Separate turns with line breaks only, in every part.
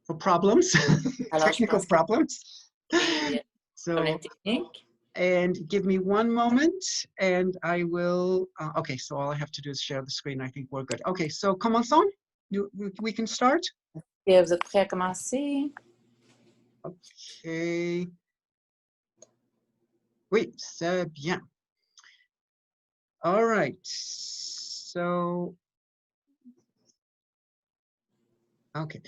for problems,
Alors, je
technical
pense
problems.
que
So,
problème technique.
and give me one moment and I will, okay, so all I have to do is share the screen. I think we're good. Okay, so commençons. We can start.
Et vous êtes prêts à commencer?
Okay. Oui, c'est bien. All right. So, okay.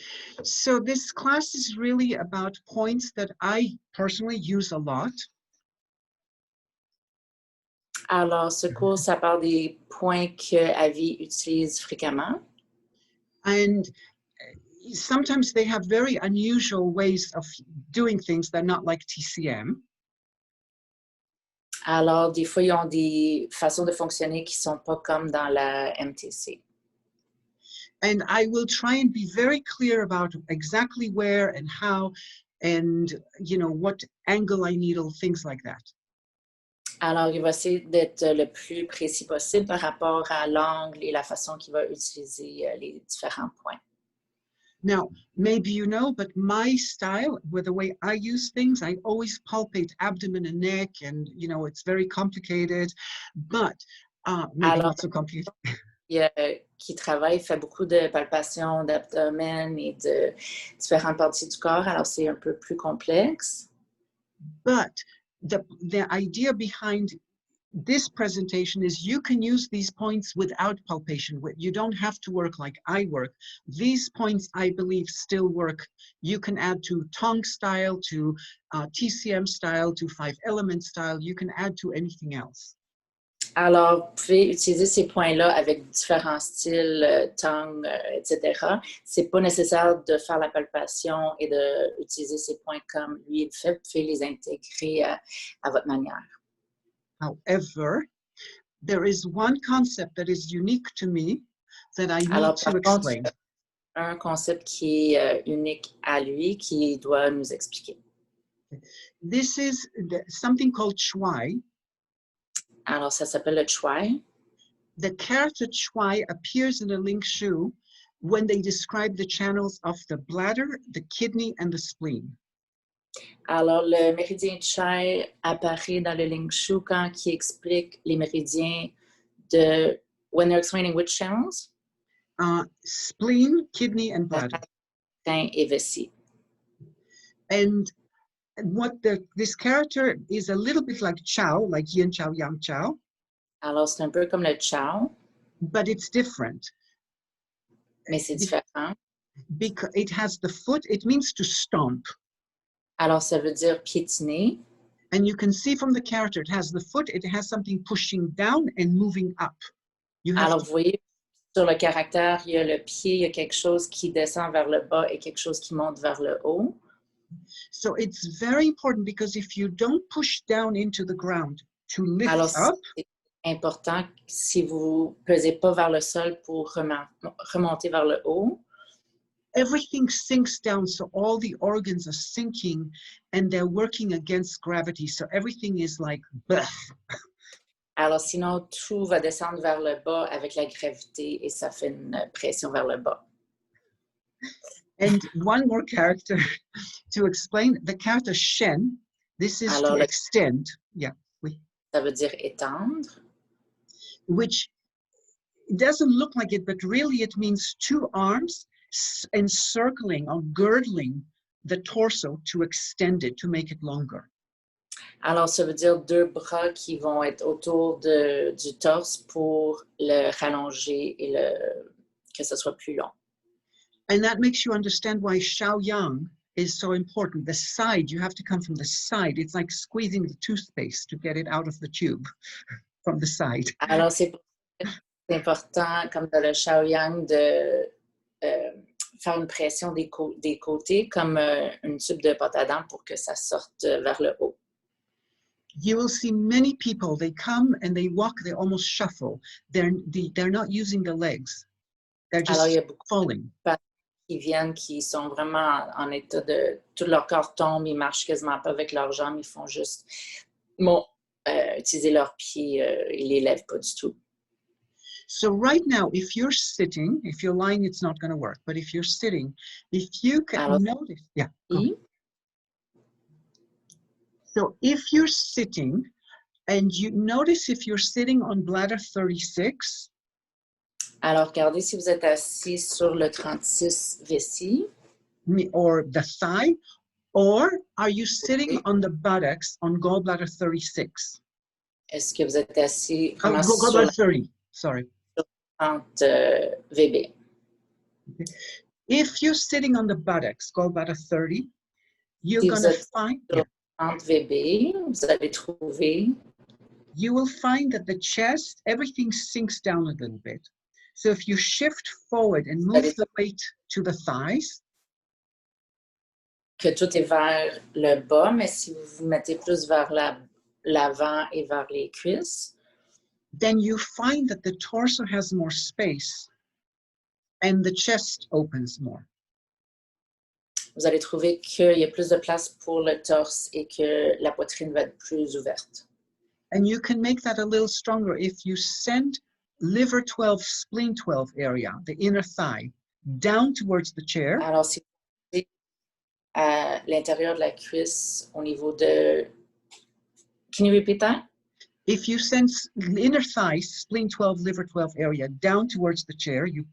So this class is really about points that I personally use a lot.
Alors, ce cours, ça parle des points que Avi utilise fréquemment.
And sometimes they have very unusual ways of doing things that are not like TCM.
Alors, des fois, ils ont des façons de fonctionner qui ne sont pas comme dans la MTC.
And I will try and be very clear about exactly where and how and, you know, what angle I needle, things like that.
Alors, il va essayer d'être le plus précis possible par rapport à l'angle et la façon qu'il va utiliser les différents points.
Now, maybe you know, but my style, with the way I use things, I always palpate abdomen and neck, and, you know, it's very complicated, but maybe
Alors,
not so complicated.
Qui travaille fait beaucoup de palpations d'abdomen et de différentes parties du corps, alors c'est un peu plus complexe.
But the idea behind this presentation is you can use these points without palpation. You don't have to work like I work. These points, I believe, still work. You can add to tongue style, to TCM style, to 5-element style. You can add to anything else.
Alors, vous pouvez utiliser ces points-là avec différents styles, tongue, etc. Ce n'est pas nécessaire de faire la palpation et d'utiliser ces points comme lui il fait. Vous pouvez les intégrer à votre manière.
However, there is one concept that is unique to me that I need
Alors,
to
par contre,
explain.
Un concept qui est unique à lui, qui doit nous expliquer.
This is something called shuai.
Alors, ça s'appelle le shuai.
The character shuai appears in a link shu when they describe the channels of the bladder, the kidney, and the spleen.
Alors, le méridien shuai apparaît dans le link shu quand il explique les méridiens de... When they're explaining which channels?
Spleen, kidney, and bladder.
Et vessie.
And what this character is a little bit like Chao, like Yin Chao, Yang Chao.
Alors, c'est un peu comme le Chao.
But it's different.
Mais c'est différent.
Because it has the foot, it means to stomp.
Alors, ça veut dire piétiner.
And you can see from the character, it has the foot, it has something pushing down and moving up.
Alors, vous voyez, sur le caractère, il y a le pied, il y a quelque chose qui descend vers le bas et quelque chose qui monte vers le haut.
So it's very important because if you don't push down into the ground to lift up,
c'est important si vous ne pesez pas vers le sol pour remonter vers le haut.
Everything sinks down, so all the organs are sinking and they're working against gravity. So everything is like, bleh.
Alors sinon, tout va descendre vers le bas avec la gravité et ça fait une pression vers le bas.
And one more character to explain, the character shen, this is
Alors,
to extend. Yeah, oui.
Ça veut dire étendre.
Which doesn't look like it, but really it means two arms encircling or girdling the torso to extend it, to make it longer.
Alors, ça veut dire deux bras qui vont être autour du torse pour le rallonger et que ce soit plus long.
And that makes you understand why Shaoyang is so important. The side, you have to come from the side. It's like squeezing the toothpaste to get it out of the tube from the side.
Alors, c'est important, comme dans le Shaoyang, de faire une pression des côtés comme une tube de pâte à dents pour que ça sorte vers le haut.
You will see many people, they come and they walk, they almost shuffle. They're not using the legs. They're just
Alors, il y a beaucoup
falling.
Qui viennent, qui sont vraiment en état de... Tout leur corps tombe, ils marchent quasiment pas avec leurs jambes, ils font juste utiliser leurs pieds, ils les lèvent pas du tout.
So right now, if you're sitting, if you're lying, it's not going to work. But if you're sitting, if you can
Alors,
notice, yeah. Go.
ici,
So if you're sitting, and you notice if you're sitting on bladder 36,
alors, regardez si vous êtes assis sur le 36 vessie.
or the thigh, or are you sitting
Okay.
on the buttocks on gallbladder 36?
Est-ce que vous êtes assis
Oh,
vraiment sur
gallbladder
la
30, sorry.
30 VB?
If you're sitting on the buttocks, gallbladder 30, you're
Si
going
vous
to
êtes
find,
sur 30 VB, vous allez trouver
you will find that the chest, everything sinks down a little bit. So if you shift forward and move the weight to the thighs,
que tout est vers le bas, mais si vous vous mettez plus vers l'avant et vers les cuisses,
then you find that the torso has more space and the chest opens more.
vous allez trouver qu'il y a plus de place pour le torse et que la poitrine va être plus ouverte.
And you can make that a little stronger if you send liver 12, spleen 12 area, the inner thigh, down towards the chair.
Alors, si vous êtes à l'intérieur de la cuisse au niveau de... Can you repeat that?
If you send inner thigh, spleen 12, liver 12 area down towards the chair, you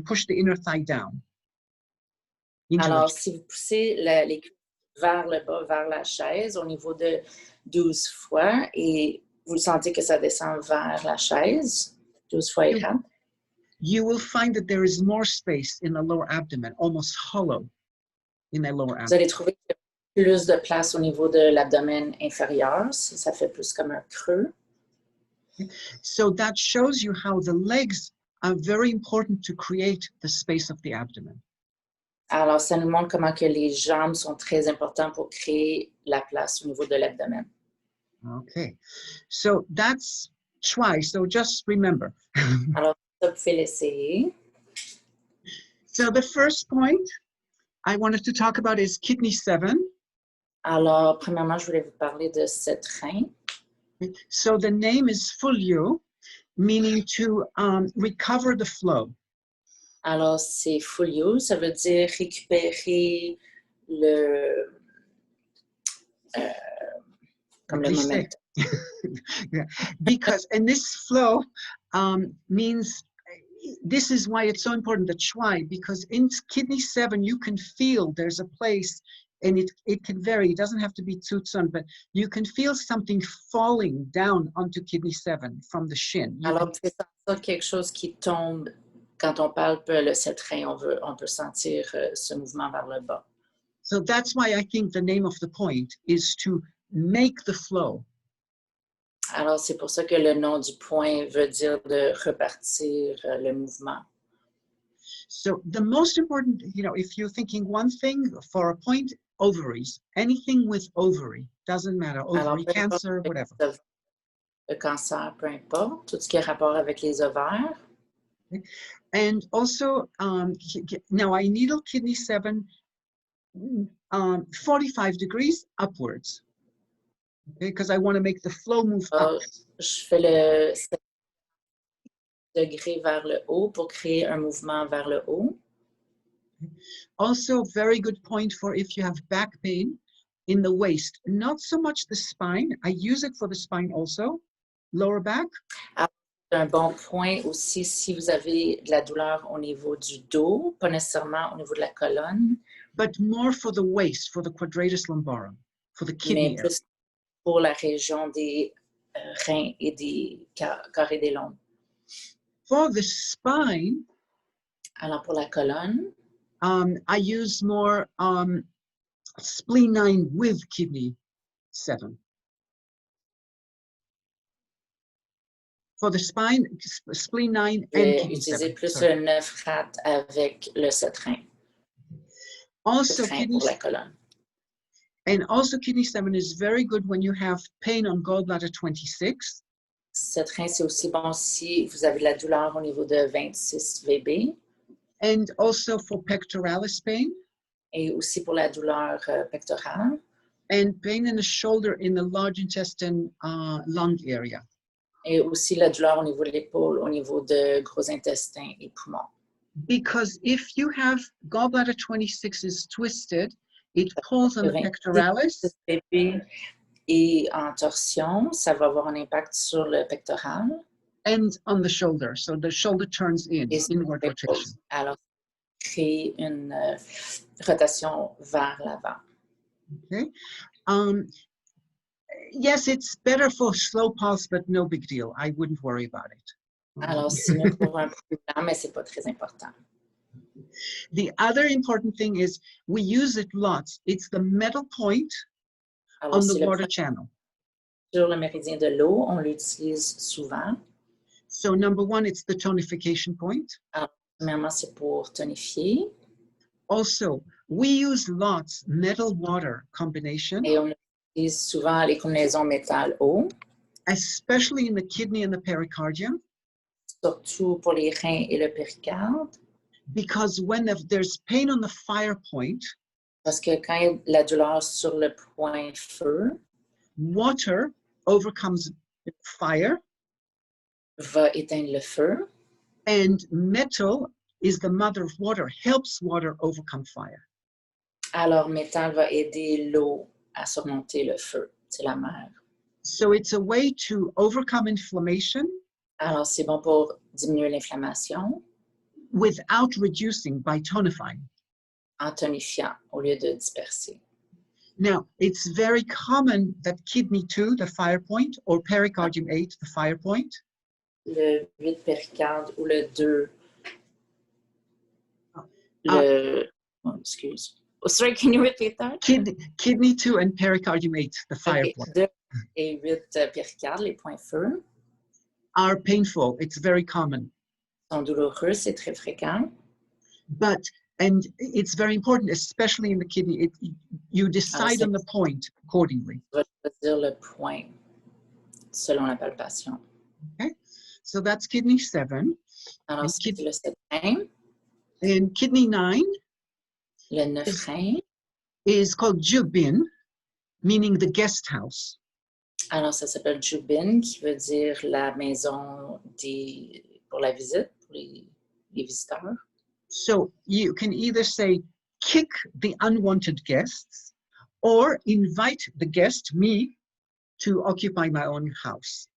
push the inner thigh down.
Alors, si vous poussez les cuisses vers le bas, vers la chaise, au niveau de 12 fois, et vous sentez que ça descend vers la chaise, 12 fois et 4,
you will find that there is more space in the lower abdomen, almost hollow in the lower abdomen.
Vous allez trouver qu'il y a plus de place au niveau de l'abdomen inférieur, ça fait plus comme un creux.
So that shows you how the legs are very important to create the space of the abdomen.
Alors, ça nous montre comment que les jambes sont très importantes pour créer la place au niveau de l'abdomen.
Okay, so that's try. So just remember.
Alors, ça, vous pouvez l'essayer.
So the first point I wanted to talk about is kidney 7.
Alors, premièrement, je voulais vous parler de cette rein.
So the name is folio, meaning to recover the flow.
Alors, c'est folio, ça veut dire récupérer le... comme le momentum.
Yeah. Because, and this flow means, this is why it's so important, the try, because in kidney 7, you can feel there's a place, and it can vary, it doesn't have to be tsutsun, but you can feel something falling down onto kidney 7 from the shin.
Alors, c'est ça quelque chose qui tombe. Quand on palpe le 7 rein, on peut sentir ce mouvement vers le bas.
So that's why I think the name of the point is to make the flow.
Alors, c'est pour ça que le nom du point veut dire de repartir le mouvement.
So the most important, if you're thinking one thing for a point, ovaries, anything with ovary, doesn't matter, ovary, cancer, whatever.
Le cancer, peu importe, tout ce qui a rapport avec les ovaires.
And also, now I needle kidney 7, 45 degrees upwards, okay, because I want to make the flow move up.
Je fais le 7 degrés vers le haut pour créer un mouvement vers le haut.
Also, very good point for if you have back pain in the waist, not so much the spine. I use it for the spine also, lower back.
Un bon point aussi si vous avez de la douleur au niveau du dos, pas nécessairement au niveau de la colonne.
But more for the waist, for the quadratus lumborum, for the kidney.
Mais plus pour la région des reins et des carrés des lombes.
For the spine,
alors pour la colonne,
I use more spleen 9 with kidney 7. For the spine, spleen 9 and kidney 7.
Plus le 9 rat avec le 7 rein.
Also,
pour la colonne.
And also kidney 7 is very good when you have pain on gallbladder 26.
7 rein, c'est aussi bon si vous avez de la douleur au niveau de 26 VB.
And also for pectoralis pain.
Et aussi pour la douleur pectorale.
And pain in the shoulder in the large intestine lung area.
Et aussi la douleur au niveau de l'épaule, au niveau de gros intestin et poumons.
Because if you have gallbladder 26 is twisted, it pulls on the pectoralis.
Et en torsion, ça va avoir un impact sur le pectoral.
And on the shoulder. So the shoulder turns in, inward rotation.
Alors, créer une rotation vers l'avant.
Okay. Yes, it's better for slow pulse, but no big deal. I wouldn't worry about it.
Alors, c'est mieux pour un peu lent, mais c'est pas très important.
The other important thing is we use it lots. It's the metal point
Alors,
on the water channel.
Sur le méridien de l'eau, on l'utilise souvent.
So number one, it's the tonification point.
Alors, premièrement, c'est pour tonifier.
Also, we use lots metal-water combination.
Et on utilise souvent les combinaisons métal-eau.
Especially in the kidney and the pericardium.
Surtout pour les reins et le péricarde.
Because when there's pain on the fire point,
parce que quand il y a la douleur sur le point feu,
water overcomes fire.
Va éteindre le feu.
And metal is the mother of water, helps water overcome fire.
Alors, métal va aider l'eau à surmonter le feu. C'est la mère.
So it's a way to overcome inflammation.
Alors, c'est bon pour diminuer l'inflammation.
Without reducing, by tonifying.
En tonifiant, au lieu de disperser.
Now, it's very common that kidney 2, the fire point, or pericardium 8, the fire point.
Le 8 péricarde ou le 2. Excuse. Oh, sorry, can you repeat that?
Kidney 2 and pericardium 8, the fire point.
2 et 8 péricardes, les points feu.
Are painful. It's very common.
Sont douloureux, c'est très fréquent.
And it's very important, especially in the kidney. You decide on the point accordingly.
On va choisir le point selon la palpation.
Okay, so that's kidney 7.
Alors, c'est le 7 rein.
And kidney 9
le 9 rein
is called jubin, meaning the guest house.
Alors, ça s'appelle jubin, qui veut dire la maison pour la visite, pour les visiteurs.
So you can either say, kick the unwanted guests, or invite the guest, me, to occupy my own house.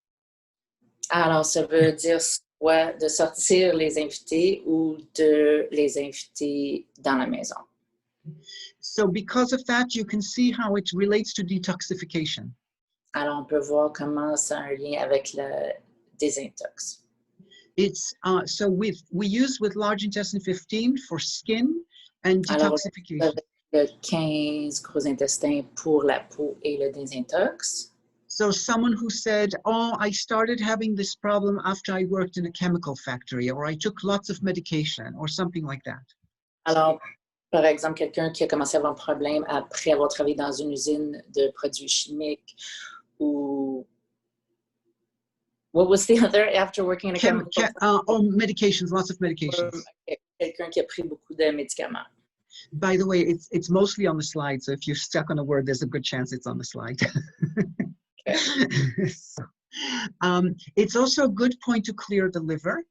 Alors, ça veut dire soit de sortir les invités ou de les inviter dans la maison.
So because of that, you can see how it relates to detoxification.
Alors, on peut voir comment ça a un lien avec le désintox.
It's so we use with large intestine 15 for skin and detoxification.
Alors, le 15 gros intestin pour la peau et le désintox.
So someone who said, oh, I started having this problem after I worked in a chemical factory, or I took lots of medication, or something like that.
Alors, par exemple, quelqu'un qui a commencé à avoir un problème après avoir travaillé dans une usine de produits chimiques, ou what was the other after working in a chemical factory?
Medications, lots of medications.
Quelqu'un qui a pris beaucoup de médicaments.
By the way, it's mostly on the slide, so if you're stuck on a word, there's a good chance it's on the slide. So, it's also a good point to clear the liver.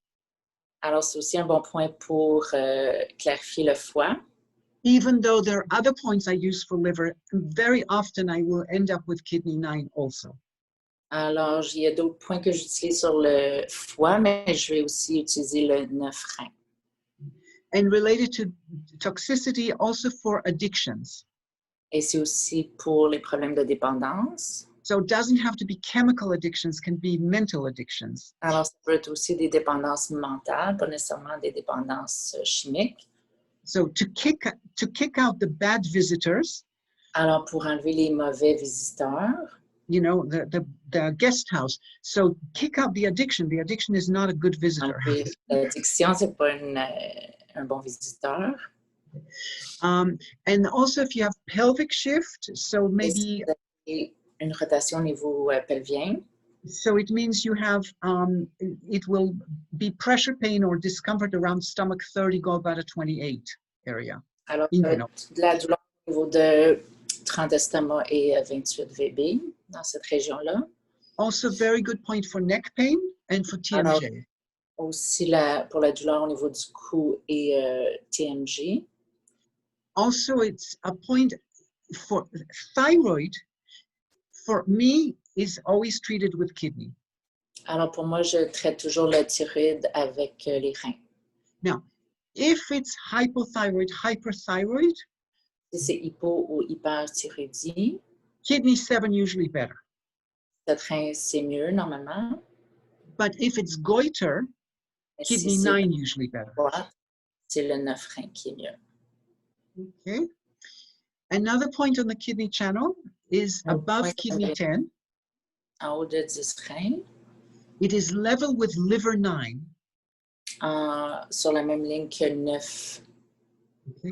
Alors, c'est aussi un bon point pour clarifier le foie.
Even though there are other points I use for liver, very often I will end up with kidney 9 also.
Alors, il y a d'autres points que j'utilise sur le foie, mais je vais aussi utiliser le 9 rein.
And related to toxicity, also for addictions.
Et c'est aussi pour les problèmes de dépendance.
So it doesn't have to be chemical addictions, can be mental addictions.
Alors, ça peut être aussi des dépendances mentales, pas nécessairement des dépendances chimiques.
So to kick out the bad visitors.
Alors, pour enlever les mauvais visiteurs.
You know, the guest house. So kick out the addiction. The addiction is not a good visitor.
L'addiction, c'est pas un bon visiteur.
And also if you have pelvic shift, so maybe
une rotation au niveau pelvien.
So it means you have, it will be pressure pain or discomfort around stomach 30, gallbladder 28 area.
Alors, de la douleur au niveau de 30 estomac et 28 VB dans cette région-là.
Also very good point for neck pain and for
Alors,
TMJ.
aussi pour la douleur au niveau du cou et TMJ.
Also, it's a point for thyroid, for me, is always treated with kidney.
Alors, pour moi, je traite toujours la thyroïde avec les reins.
Now, if it's hypothyroid, hyperthyroid,
Si c'est hypo ou hyperthyroïdie,
kidney 7 usually better.
7 reins, c'est mieux normalement.
But if it's goiter,
Mais
kidney
si
9 usually better.
c'est le 9 reins qui est mieux.
Okay. Another point on the kidney channel is above kidney 10.
En haut de 10 reins.
It is level with liver 9.
Sur la même ligne que 9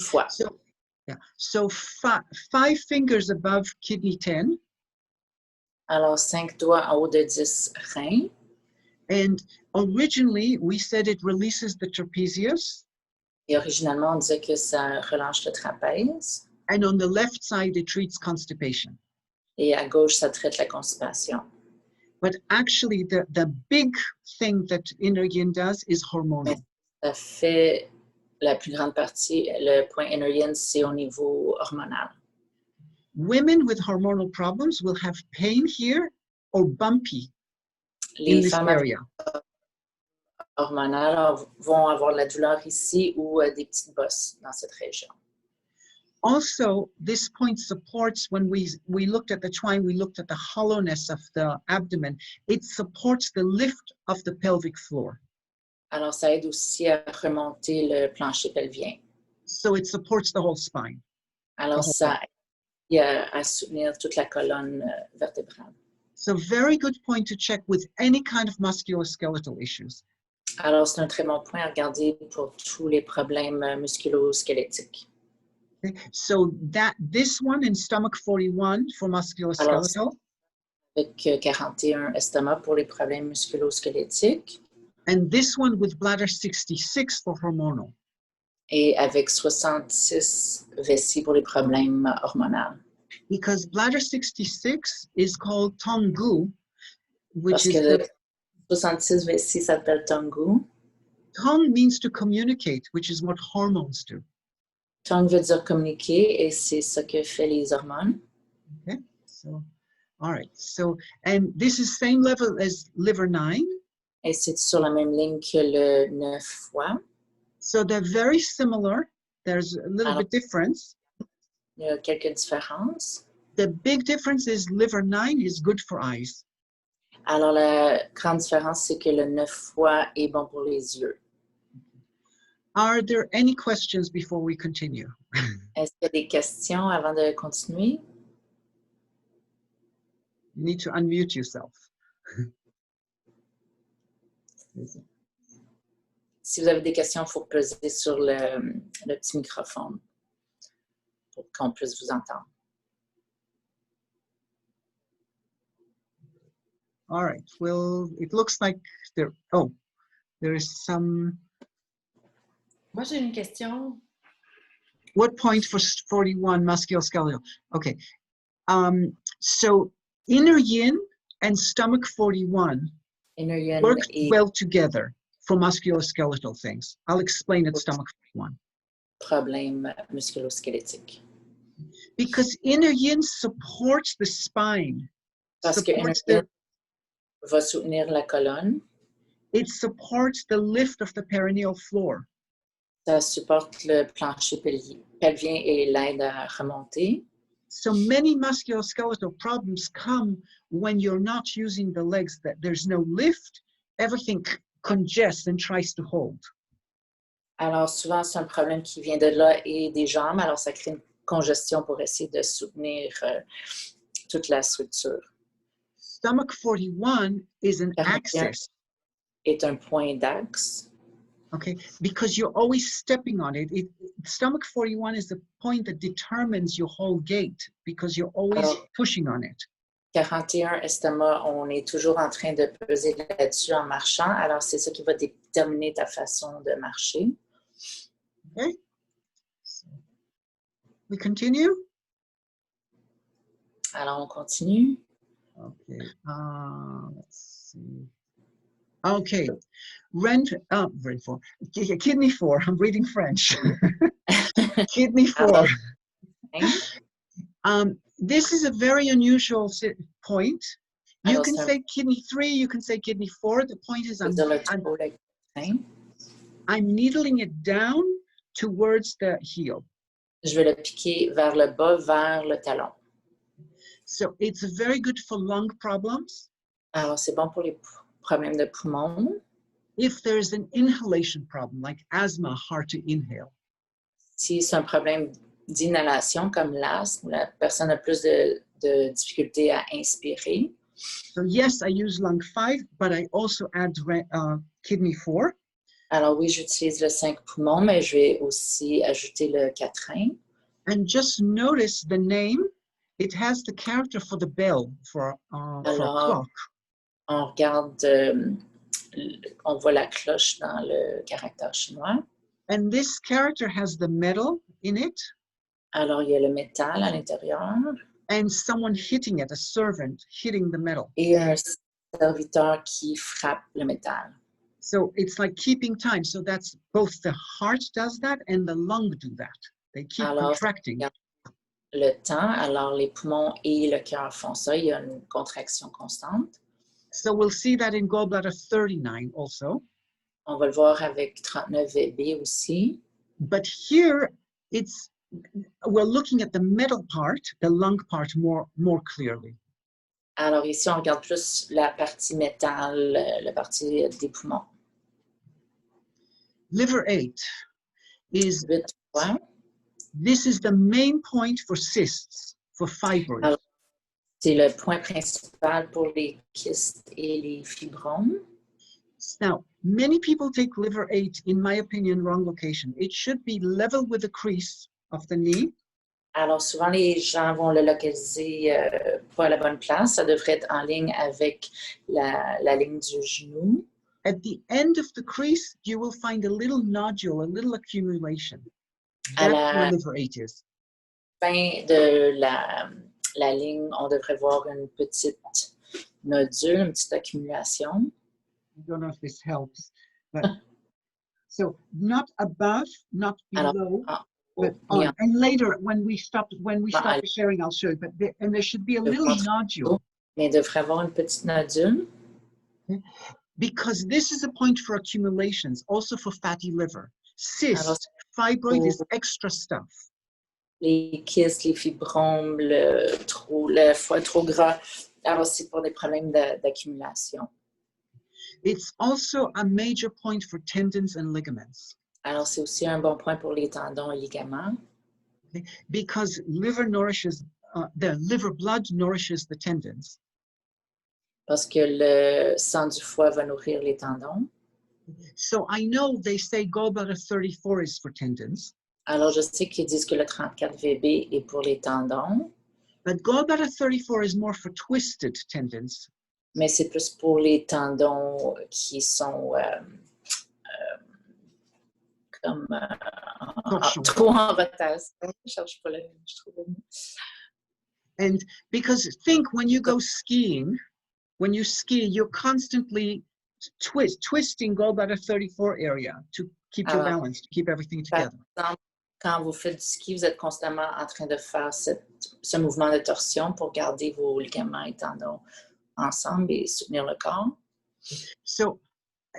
fois.
So, yeah. So 5 fingers above kidney 10.
Alors, 5 doigts en haut de 10 reins.
And originally, we said it releases the trapezius.
Et originalement, on disait que ça relâche le trapèze.
And on the left side, it treats constipation.
Et à gauche, ça traite la constipation.
But actually, the big thing that inner yin does is hormonal.
Ça fait la plus grande partie, le point inner yin, c'est au niveau hormonal.
Women with hormonal problems will have pain here or bumpy in
Les
this
femmes
area.
hormonales vont avoir de la douleur ici ou des petites bosses dans cette région.
Also, this point supports, when we looked at the twine, we looked at the hollowness of the abdomen. It supports the lift of the pelvic floor.
Alors, ça aide aussi à remonter le plancher pelvien.
So it supports the whole spine.
Alors, ça aide à soutenir toute la colonne vertébrale.
So very good point to check with any kind of musculoskeletal issues.
Alors, c'est un très bon point à regarder pour tous les problèmes musculo-squelettiques.
Okay. So this one in stomach 41 for musculoskeletal.
Alors, avec 41 estomac pour les problèmes musculo-squelettiques.
And this one with bladder 66 for hormonal.
Et avec 66 vessie pour les problèmes hormonaux.
Because bladder 66 is called tongu, which
Parce
is
que 66 vessie s'appelle tongu.
Tongue means to communicate, which is what hormones do.
Tongue veut dire communiquer et c'est ce que fait les hormones.
Okay, so, all right. So, and this is same level as liver 9.
Et c'est sur la même ligne que le 9 fois.
So they're very similar. There's a little bit difference.
Il y a quelques différences.
The big difference is liver 9 is good for eyes.
Alors, la grande différence, c'est que le 9 fois est bon pour les yeux.
Are there any questions before we continue?
Est-ce qu'il y a des questions avant de continuer?
You need to unmute yourself.
Si vous avez des questions, il faut peser sur le petit microphone pour qu'on puisse vous entendre.
All right. Well, it looks like there is some.
Moi, j'ai une question.
What point for 41 musculoskeletal? Okay. So inner yin and stomach 41
Inner yin
work
et
well together for musculoskeletal things. I'll explain at stomach 41.
problèmes musculo-squelettiques.
Because inner yin supports the spine.
Parce que inner yin va soutenir la colonne.
It supports the lift of the perineal floor.
Ça supporte le plancher pelvien et l'aide à remonter.
So many musculoskeletal problems come when you're not using the legs, that there's no lift, everything congests and tries to hold.
Alors, souvent, c'est un problème qui vient de là et des jambes. Alors, ça crée une congestion pour essayer de soutenir toute la structure.
Stomach 41 is an axis.
Est un point d'axe.
Okay, because you're always stepping on it. Stomach 41 is the point that determines your whole gait because you're always pushing on it.
41 estomac, on est toujours en train de peser là-dessus en marchant. Alors, c'est ça qui va déterminer ta façon de marcher.
Okay. So, we continue?
Alors, on continue.
Okay, let's see. Okay, kidney 4, I'm reading French. Kidney 4. This is a very unusual point. You can say kidney 3, you can say kidney 4. The point is I'm needling it down towards the heel.
Je vais le piquer vers le bas, vers le talon.
So it's very good for lung problems.
Alors, c'est bon pour les problèmes de poumons.
If there's an inhalation problem, like asthma, hard to inhale.
Si c'est un problème d'inhalation, comme l'asthme, la personne a plus de difficulté à inspirer.
So yes, I use lung 5, but I also add kidney 4.
Alors oui, j'utilise le 5 poumons, mais je vais aussi ajouter le quatrain.
And just notice the name. It has the character for the bell, for clock.
On regarde, on voit la cloche dans le caractère chinois.
And this character has the metal in it.
Alors, il y a le métal à l'intérieur.
And someone hitting it, a servant hitting the metal.
Et un serviteur qui frappe le métal.
So it's like keeping time. So that's both the heart does that and the lung do that. They keep contracting.
Le temps, alors les poumons et le cœur font ça. Il y a une contraction constante.
So we'll see that in gallbladder 39 also.
On va le voir avec 39 VB aussi.
But here we're looking at the metal part, the lung part more clearly.
Alors ici, on regarde plus la partie métal, la partie des poumons.
Liver 8 is
8, ouais.
This is the main point for cysts, for fibroids.
C'est le point principal pour les kystes et les fibromes.
Now, many people take liver 8, in my opinion, wrong location. It should be level with the crease of the knee.
Alors, souvent, les gens vont le localiser pas à la bonne place. Ça devrait être en ligne avec la ligne du genou.
At the end of the crease, you will find a little nodule, a little accumulation. That's where liver 8 is.
Fin de la ligne, on devrait voir une petite nodule, une petite accumulation.
I don't know if this helps, but so not above, not below, but on. And later, when we stop the sharing, I'll show you. But there should be a little nodule.
Mais il devrait avoir une petite nodule.
Because this is a point for accumulations, also for fatty liver. Cyst, fibroid is extra stuff.
Les kystes, les fibromes, le foie trop gras. Alors, c'est pour des problèmes d'accumulation.
It's also a major point for tendons and ligaments.
Alors, c'est aussi un bon point pour les tendons et ligaments.
Okay? Because liver nourishes, the liver blood nourishes the tendons.
Parce que le sang du foie va nourrir les tendons.
So I know they say gallbladder 34 is for tendons.
Alors, je sais qu'ils disent que le 34 VB est pour les tendons.
But gallbladder 34 is more for twisted tendons.
Mais c'est plus pour les tendons qui sont comme trop en rotation. Je cherche pas le mot, je trouve le mot.
And because think when you go skiing, when you ski, you're constantly twisting gallbladder 34 area to keep your balance, to keep everything together.
Par exemple, quand vous faites du ski, vous êtes constamment en train de faire ce mouvement de torsion pour garder vos ligaments et tendons ensemble et soutenir le corps.
So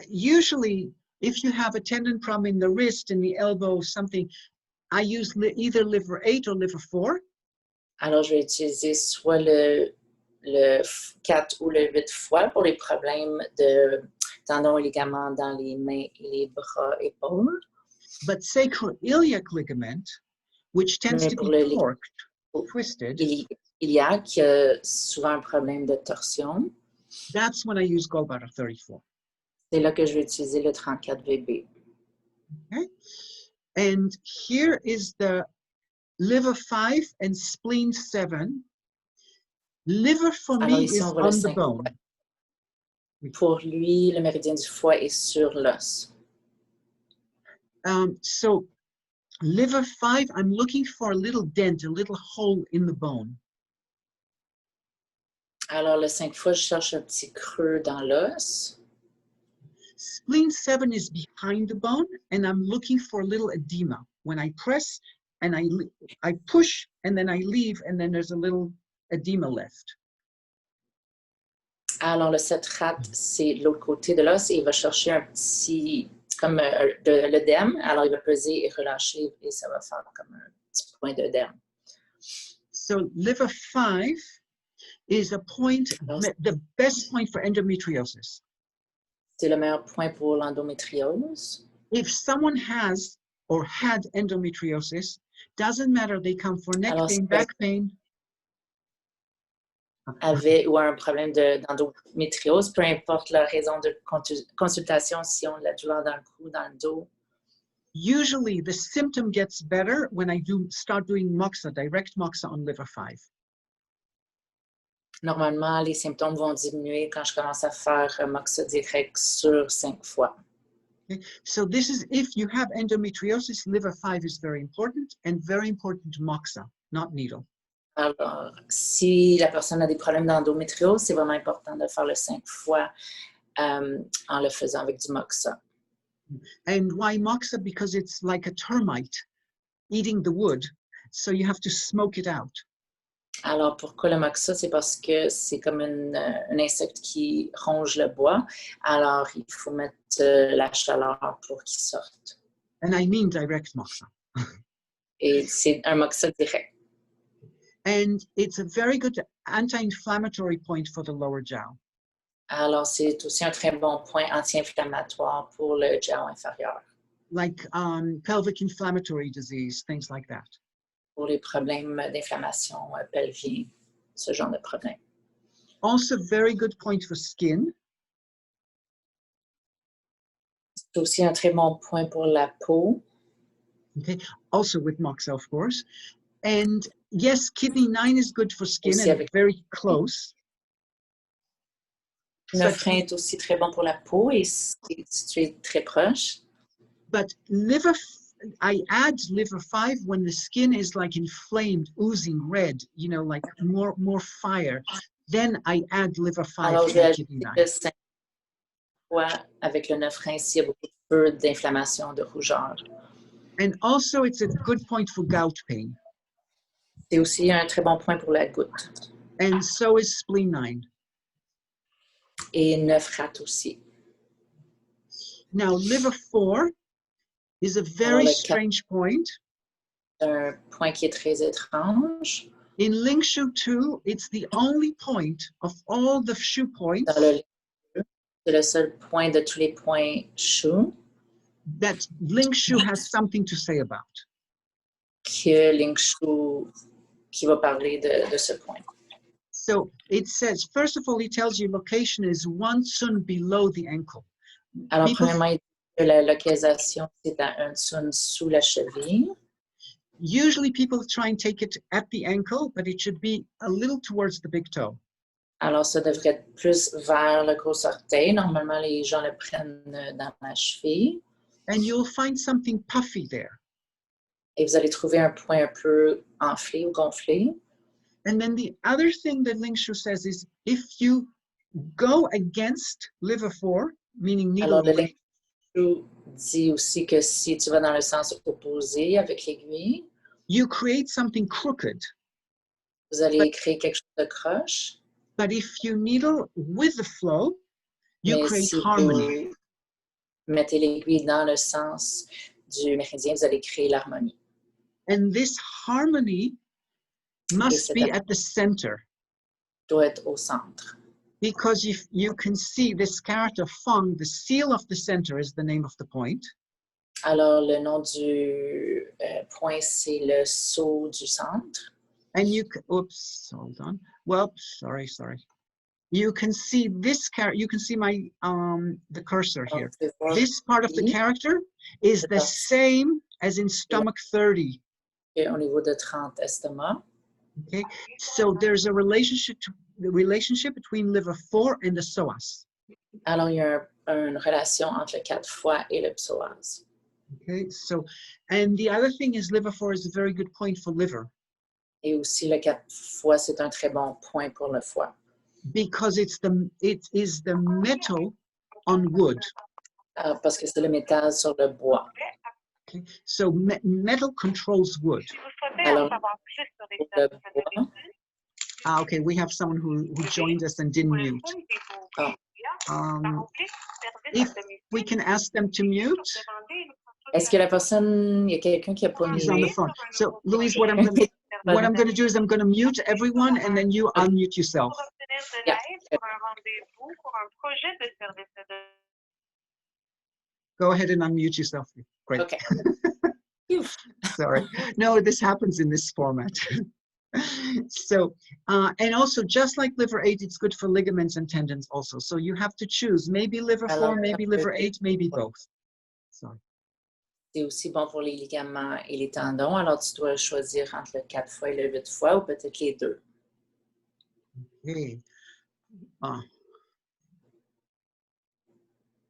usually, if you have a tendon problem in the wrist, in the elbow, something, I use either liver 8 or liver 4.
Alors, je vais utiliser soit le 4 ou le 8 foie pour les problèmes de tendons et ligaments dans les mains, les bras, épaules.
But sacroiliac ligament, which tends to be torqued, twisted,
iliaque, souvent un problème de torsion.
That's when I use gallbladder 34.
C'est là que je vais utiliser le 34 VB.
Okay. And here is the liver 5 and spleen 7. Liver for me is on the bone.
Pour lui, le méridien du foie est sur l'os.
So liver 5, I'm looking for a little dent, a little hole in the bone.
Alors, le 5 fois, je cherche un petit creux dans l'os.
Spleen 7 is behind the bone, and I'm looking for a little edema. When I press and I push, and then I leave, and then there's a little edema left.
Alors, le 7 rat, c'est de l'autre côté de l'os et il va chercher un petit, comme de l'œdème. Alors, il va peser et relâcher et ça va faire comme un petit point d'œdème.
So liver 5 is a point, the best point for endometriosis.
C'est le meilleur point pour l'endométriose.
If someone has or had endometriosis, doesn't matter, they come for neck
Alors,
pain, back pain.
Avait ou a un problème d'endométriose, peu importe la raison de consultation, si on a de la douleur dans le cou, dans le dos.
Usually the symptom gets better when I start doing moxa, direct moxa on liver 5.
Normalement, les symptômes vont diminuer quand je commence à faire un moxa direct sur 5 fois.
Okay. So this is, if you have endometriosis, liver 5 is very important, and very important moxa, not needle.
Alors, si la personne a des problèmes d'endométriose, c'est vraiment important de faire le 5 fois en le faisant avec du moxa.
And why moxa? Because it's like a termite eating the wood, so you have to smoke it out.
Alors, pourquoi le moxa? C'est parce que c'est comme un insecte qui ronge le bois. Alors, il faut mettre la chaleur pour qu'il sorte.
And I mean direct moxa.
Et c'est un moxa direct.
And it's a very good anti-inflammatory point for the lower jiao.
Alors, c'est aussi un très bon point anti-inflammatoire pour le jiao inférieur.
Like pelvic inflammatory disease, things like that.
Pour les problèmes d'inflammation pelvienne, ce genre de problème.
Also very good point for skin.
C'est aussi un très bon point pour la peau.
Okay, also with moxa, of course. And yes, kidney 9 is good for skin
Aussi
and very close.
Le frein est aussi très bon pour la peau et c'est situé très proche.
But liver, I add liver 5 when the skin is like inflamed, oozing red, you know, like more fire. Then I add liver 5
Alors,
to
je vais
the kidney 9.
ajouter le 5 fois avec le 9 frein s'il y a beaucoup de feu, d'inflammation, de rougeur.
And also it's a good point for gout pain.
C'est aussi un très bon point pour la goutte.
And so is spleen 9.
Et 9 rat aussi.
Now, liver 4 is a very strange point.
Un point qui est très étrange.
In Ling Shu 2, it's the only point of all the Shu points.
C'est le seul point de tous les points Shu
that Ling Shu has something to say about.
Que Ling Shu qui va parler de ce point.
So it says, first of all, he tells you location is 1 sun below the ankle.
Alors, premièrement, la localisation, c'est à 1 sun sous la cheville.
Usually people try and take it at the ankle, but it should be a little towards the big toe.
Alors, ça devrait être plus vers le gros orteil. Normalement, les gens le prennent dans la cheville.
And you'll find something puffy there.
Et vous allez trouver un point un peu enflé ou gonflé.
And then the other thing that Ling Shu says is, if you go against liver 4, meaning needle.
Alors, le Ling Shu dit aussi que si tu vas dans le sens opposé avec l'aiguille,
you create something crooked.
Vous allez créer quelque chose de croche.
But if you needle with the flow, you create harmony.
Vous mettez l'aiguille dans le sens du méridien, vous allez créer l'harmonie.
And this harmony must be at the center.
Doit être au centre.
Because if you can see this character Feng, the seal of the center is the name of the point.
Alors, le nom du point, c'est le sceau du centre.
And you can, oops, hold on. Well, sorry. You can see this character, you can see my, the cursor here. This part of the character is the same as in stomach 30.
Au niveau de 30 estomac.
Okay, so there's a relationship between liver 4 and the psoas.
Alors, il y a une relation entre le 4 foie et le psoas.
Okay, so, and the other thing is liver 4 is a very good point for liver.
Et aussi, le 4 foie, c'est un très bon point pour le foie.
Because it is the metal on wood.
Parce que c'est le métal sur le bois.
Okay? So metal controls wood.
Alors, le bois.
Okay, we have someone who joined us and didn't mute.
Oh.
If we can ask them to mute.
Est-ce que la personne, il y a quelqu'un qui a pas
He's on the
mis?
phone. So, Louise, what I'm going to do is I'm going to mute everyone and then you unmute yourself.
Yeah.
Go ahead and unmute yourself. Great.
Okay.
Sorry. No, this happens in this format. So, and also just like liver 8, it's good for ligaments and tendons also. So you have to choose, maybe liver 4, maybe liver 8, maybe both. Sorry.
C'est aussi bon pour les ligaments et les tendons. Alors, tu dois choisir entre le 4 fois et le 8 fois ou peut-être les deux.
Okay.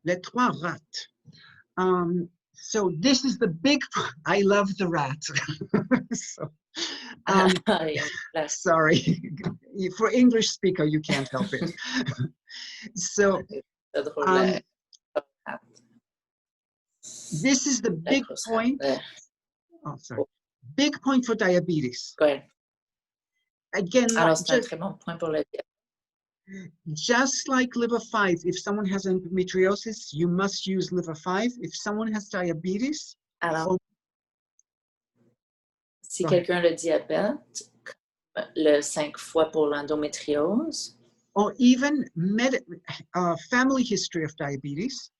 Les 3 rats. So this is the big, I love the rat. So, sorry, for English speaker, you can't help it. So this is the big point. Oh, sorry. Big point for diabetes.
Go ahead.
Again,
Alors, c'est un très bon point pour le diabète.
Just like liver 5, if someone has endometriosis, you must use liver 5. If someone has diabetes,
alors, si quelqu'un a le diabète, le 5 fois pour l'endométriose,
or even family history of diabetes,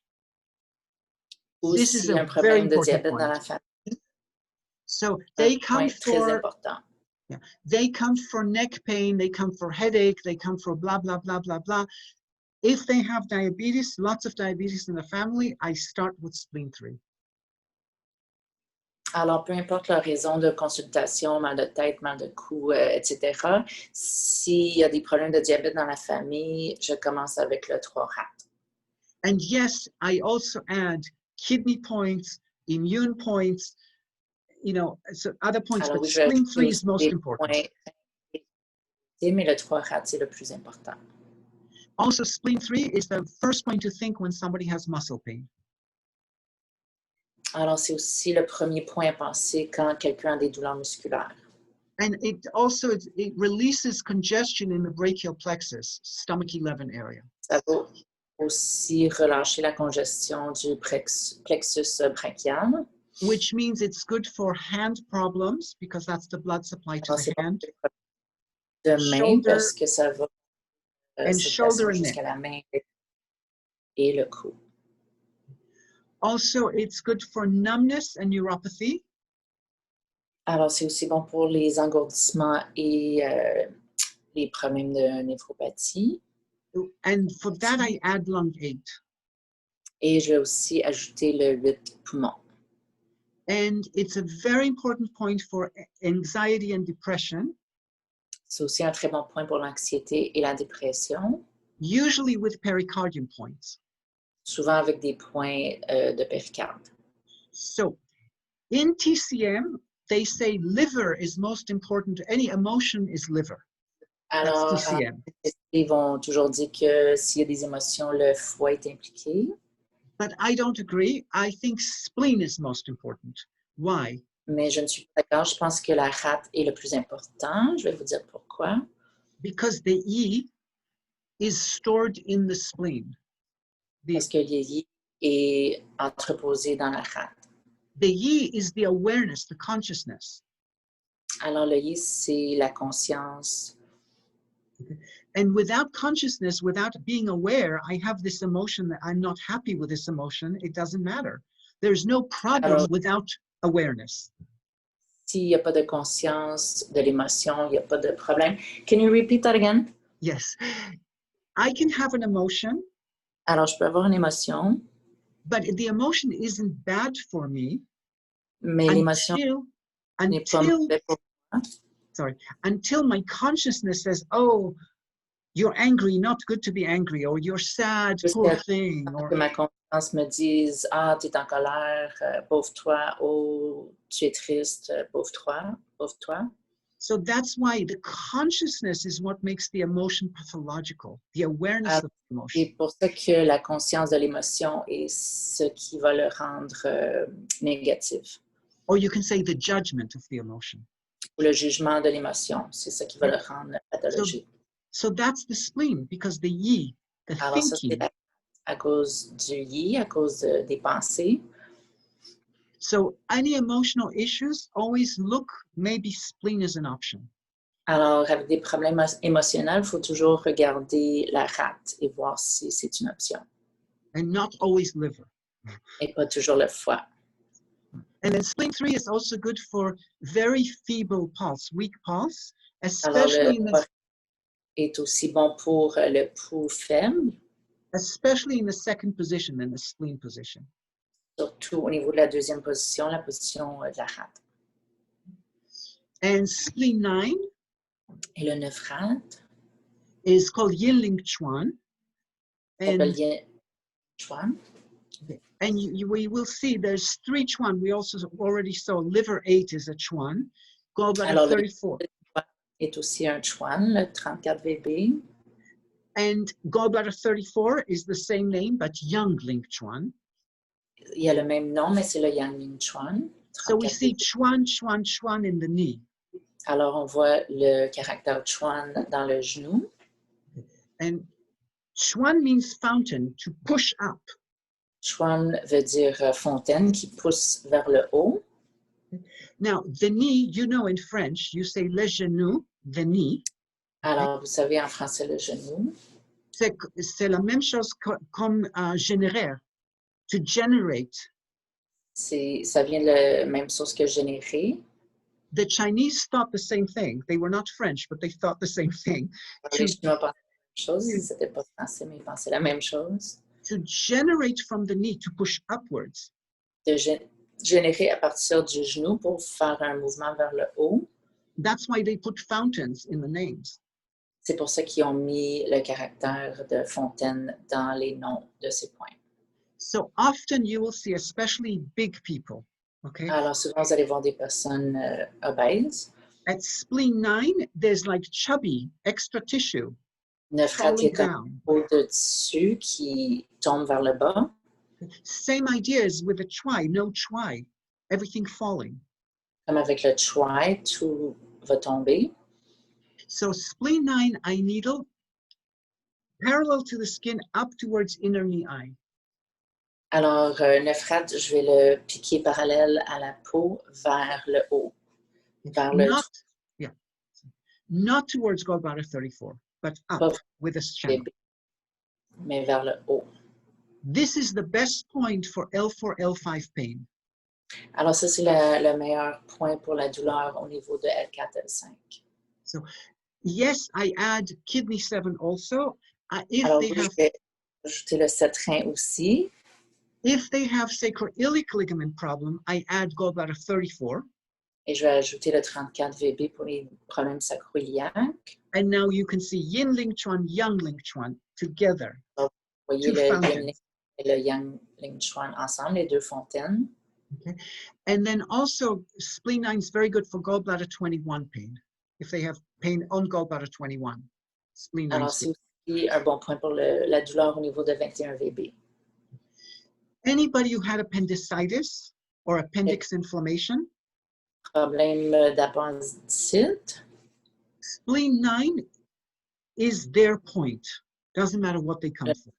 ou
this
si
is
il y a un problème de diabète dans la famille,
so they come
très important.
Yeah, they come for neck pain, they come for headache, they come for blah, blah, blah, blah, blah. If they have diabetes, lots of diabetes in the family, I start with spleen 3.
Alors, peu importe la raison de consultation, mal de tête, mal de cou, etc., s'il y a des problèmes de diabète dans la famille, je commence avec le 3 rat.
And yes, I also add kidney points, immune points, you know, so other points,
Alors,
but
oui,
spleen 3 is most important.
Mais le 3 rat, c'est le plus important.
Also, spleen 3 is the first point to think when somebody has muscle pain.
Alors, c'est aussi le premier point à penser quand quelqu'un a des douleurs musculaires.
And it also, it releases congestion in the brachial plexus, stomach 11 area.
Ça va aussi relâcher la congestion du plexus brachial.
Which means it's good for hand problems because that's the blood supply to the hand.
De main, parce que ça va
and shoulder and
jusqu'à la main et le cou.
Also, it's good for numbness and neuropathy.
Alors, c'est aussi bon pour les engourdissements et les problèmes de néphropathie.
And for that, I add lung 8.
Et je vais aussi ajouter le 8 poumon.
And it's a very important point for anxiety and depression.
C'est aussi un très bon point pour l'anxiété et la dépression.
Usually with pericardium points.
Souvent avec des points de péricarde.
So, in TCM, they say liver is most important. Any emotion is liver.
Alors,
that's TCM.
Ils vont toujours dire que s'il y a des émotions, le foie est impliqué.
But I don't agree. I think spleen is most important. Why?
Mais je ne suis pas d'accord. Je pense que la rate est le plus important. Je vais vous dire pourquoi.
Because the E is stored in the spleen.
Parce que l'I est entreposé dans la rate.
The E is the awareness, the consciousness.
Alors, le I, c'est la conscience.
Okay. And without consciousness, without being aware, I have this emotion that I'm not happy with this emotion. It doesn't matter. There's no problem
Alors,
without awareness.
S'il n'y a pas de conscience de l'émotion, il n'y a pas de problème. Can you repeat that again?
Yes. I can have an emotion.
Alors, je peux avoir une émotion.
But the emotion isn't bad for me.
Mais l'émotion n'est pas mauvaise pour moi.
Until my consciousness says, oh, you're angry, not good to be angry, or you're sad, poor thing. Or...
Que ma conscience me dise, ah, tu es en colère, pauvre toi, oh, tu es triste, pauvre toi.
So that's why the consciousness is what makes the emotion pathological, the awareness of the emotion.
C'est pour ça que la conscience de l'émotion est ce qui va le rendre négatif.
Or you can say the judgment of the emotion.
Ou le jugement de l'émotion, c'est ça qui va le rendre pathologique.
So that's the spleen, because the yi, the
Alors ça,
thinking.
c'est à cause du yi, à cause des pensées.
So any emotional issues, always look, maybe spleen is an option.
Alors, avec des problèmes émotionnels, il faut toujours regarder la rate et voir si c'est une option.
And not always liver.
Et pas toujours le foie.
And then spleen 3 is also good for very feeble pulse, weak pulse,
Alors,
especially
le foie est aussi bon pour le pouls faible,
especially in the second position, in the spleen position.
surtout au niveau de la deuxième position, la position de la rate.
And spleen 9
Et le 9 rate
is called Yinling Chuan.
s'appelle Yin Chuan.
And we will see there's 3 Chuan. We also already saw liver 8 is a Chuan, gallbladder
Alors,
34.
le est aussi un Chuan, le 34 VB.
And gallbladder 34 is the same name, but Youngling Chuan.
Il y a le même nom, mais c'est le Yang Chuan.
So we see Chuan, Chuan, Chuan in the knee.
Alors, on voit le caractère Chuan dans le genou.
And Chuan means fountain, to push up.
Chuan veut dire fontaine qui pousse vers le haut.
Now, the knee, you know in French, you say le genou, the knee.
Alors, vous savez en français le genou.
C'est la même chose comme générer, to generate.
Ça vient de la même chose que générer.
The Chinese thought the same thing. They were not French, but they thought the same thing.
Les Chinois pensaient la même chose. Ils n'étaient pas français, mais ils pensaient la même chose.
To generate from the knee, to push upwards.
De générer à partir du genou pour faire un mouvement vers le haut.
That's why they put fountains in the names.
C'est pour ça qu'ils ont mis le caractère de fontaine dans les noms de ces points.
So often you will see, especially big people, okay?
Alors, souvent, vous allez voir des personnes obèses.
At spleen 9, there's like chubby, extra tissue.
9 rate, il y a comme
down.
un peu de tissu qui tombe vers le bas.
Same idea as with the chwai, no chwai, everything falling.
Comme avec le chwai, tout va tomber.
So spleen 9, eye needle, parallel to the skin, up towards inner knee eye.
Alors, 9 rate, je vais le piquer parallèle à la peau vers le haut. Vers le
Not towards gallbladder 34, but up with a channel.
Mais vers le haut.
This is the best point for L4, L5 pain.
Alors, ça, c'est le meilleur point pour la douleur au niveau de L4, L5.
So, yes, I add kidney 7 also. If
Alors,
they have,
je vais ajouter le 7 rein aussi.
if they have sacroiliac ligament problem, I add gallbladder 34.
Et je vais ajouter le 34 VB pour les problèmes sacroiliaques.
And now you can see Yinling Chuan, Youngling Chuan together.
Donc, vous voyez le Yin et le Yang Ling Chuan ensemble, les deux fontaines.
Okay. And then also spleen 9 is very good for gallbladder 21 pain. If they have pain on gallbladder 21, spleen 9.
Alors, c'est aussi un bon point pour la douleur au niveau de 21 VB.
Anybody who had appendicitis or appendix inflammation,
Problème d'appendicite.
spleen 9 is their point. Doesn't matter what they come for.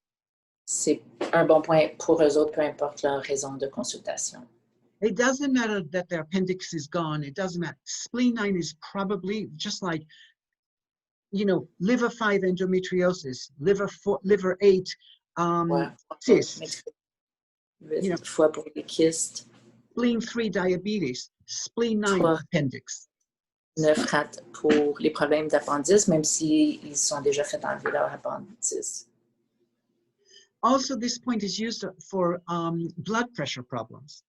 C'est un bon point pour eux autres, peu importe leur raison de consultation.
It doesn't matter that their appendix is gone. It doesn't matter. Spleen 9 is probably just like, you know, liver 5 endometriosis, liver 8 cysts,
You know, foie pour les kystes.
spleen 3 diabetes, spleen 9 appendix.
9 rate pour les problèmes d'appendice, même s'ils sont déjà fait enlever leur appendice.
Also, this point is used for blood pressure problems.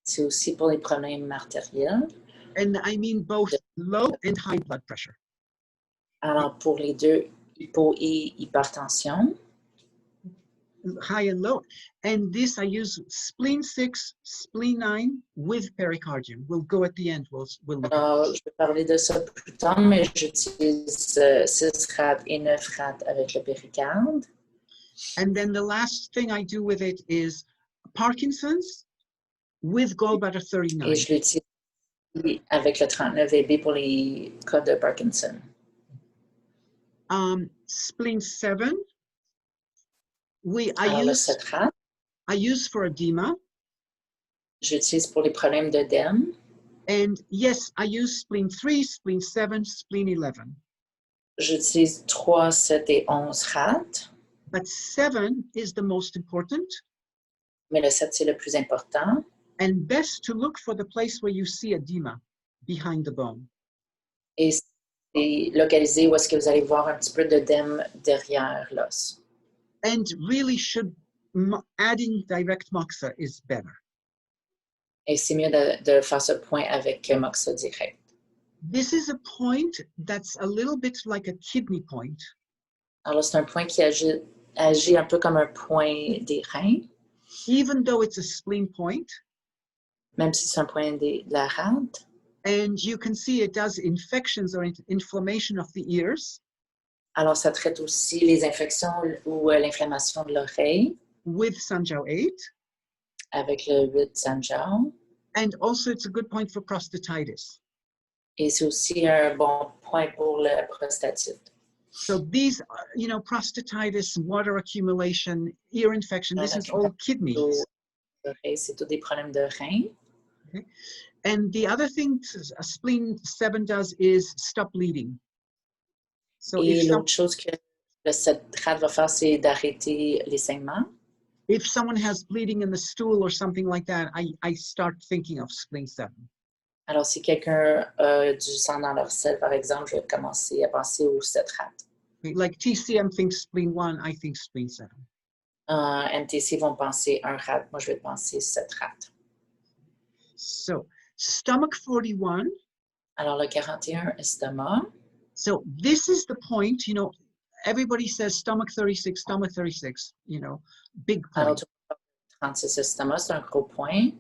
C'est aussi pour les problèmes artériels.
And I mean both low and high blood pressure.
Alors, pour les deux, hypo et hypertension.
high and low. And this I use spleen 6, spleen 9 with pericardium. We'll go at the end. We'll look at
Alors, je vais parler de ça plus tard, mais j'utilise 6 rats et 9 rats avec le péricarde.
And then the last thing I do with it is Parkinson's with gallbladder 39.
Et je l'utilise avec le 39AB pour les cas de Parkinson.
Spleen 7.
Alors, le 7 rats,
I use for edema.
j'utilise pour les problèmes d'œdème.
And yes, I use spleen 3, spleen 7, spleen 11.
J'utilise 3, 7 et 11 rats.
But 7 is the most important.
Mais le 7, c'est le plus important.
And best to look for the place where you see edema behind the bone.
Et c'est localisé où est-ce que vous allez voir un petit peu d'œdème derrière l'os.
And really adding direct moxa is better.
Et c'est mieux de faire ce point avec moxa direct.
This is a point that's a little bit like a kidney point.
Alors, c'est un point qui agit un peu comme un point des reins,
Even though it's a spleen point.
même si c'est un point de la rate.
And you can see it does infections or inflammation of the ears.
Alors, ça traite aussi les infections ou l'inflammation de l'oreille.
With Sanjiao 8.
Avec le 8 Sanjiao.
And also it's a good point for prostatitis.
Et c'est aussi un bon point pour la prostatite.
So these, prostatitis, water accumulation, ear infection, this is all kidneys.
C'est tous des problèmes de reins.
Okay. And the other thing a spleen 7 does is stop bleeding. So
et l'autre chose que le 7 rate va faire, c'est d'arrêter les saignements.
If someone has bleeding in the stool or something like that, I start thinking of spleen 7.
Alors, si quelqu'un a du sang dans leur selle, par exemple, je vais commencer à penser au 7 rate.
Like TCM thinks spleen 1, I think spleen 7.
MTC vont penser un rate, moi je vais penser 7 rate.
So, stomach 41.
Alors, le 41, estomac.
So, this is the point, everybody says stomach 36, big point.
Alors, 36 estomac, c'est un gros point.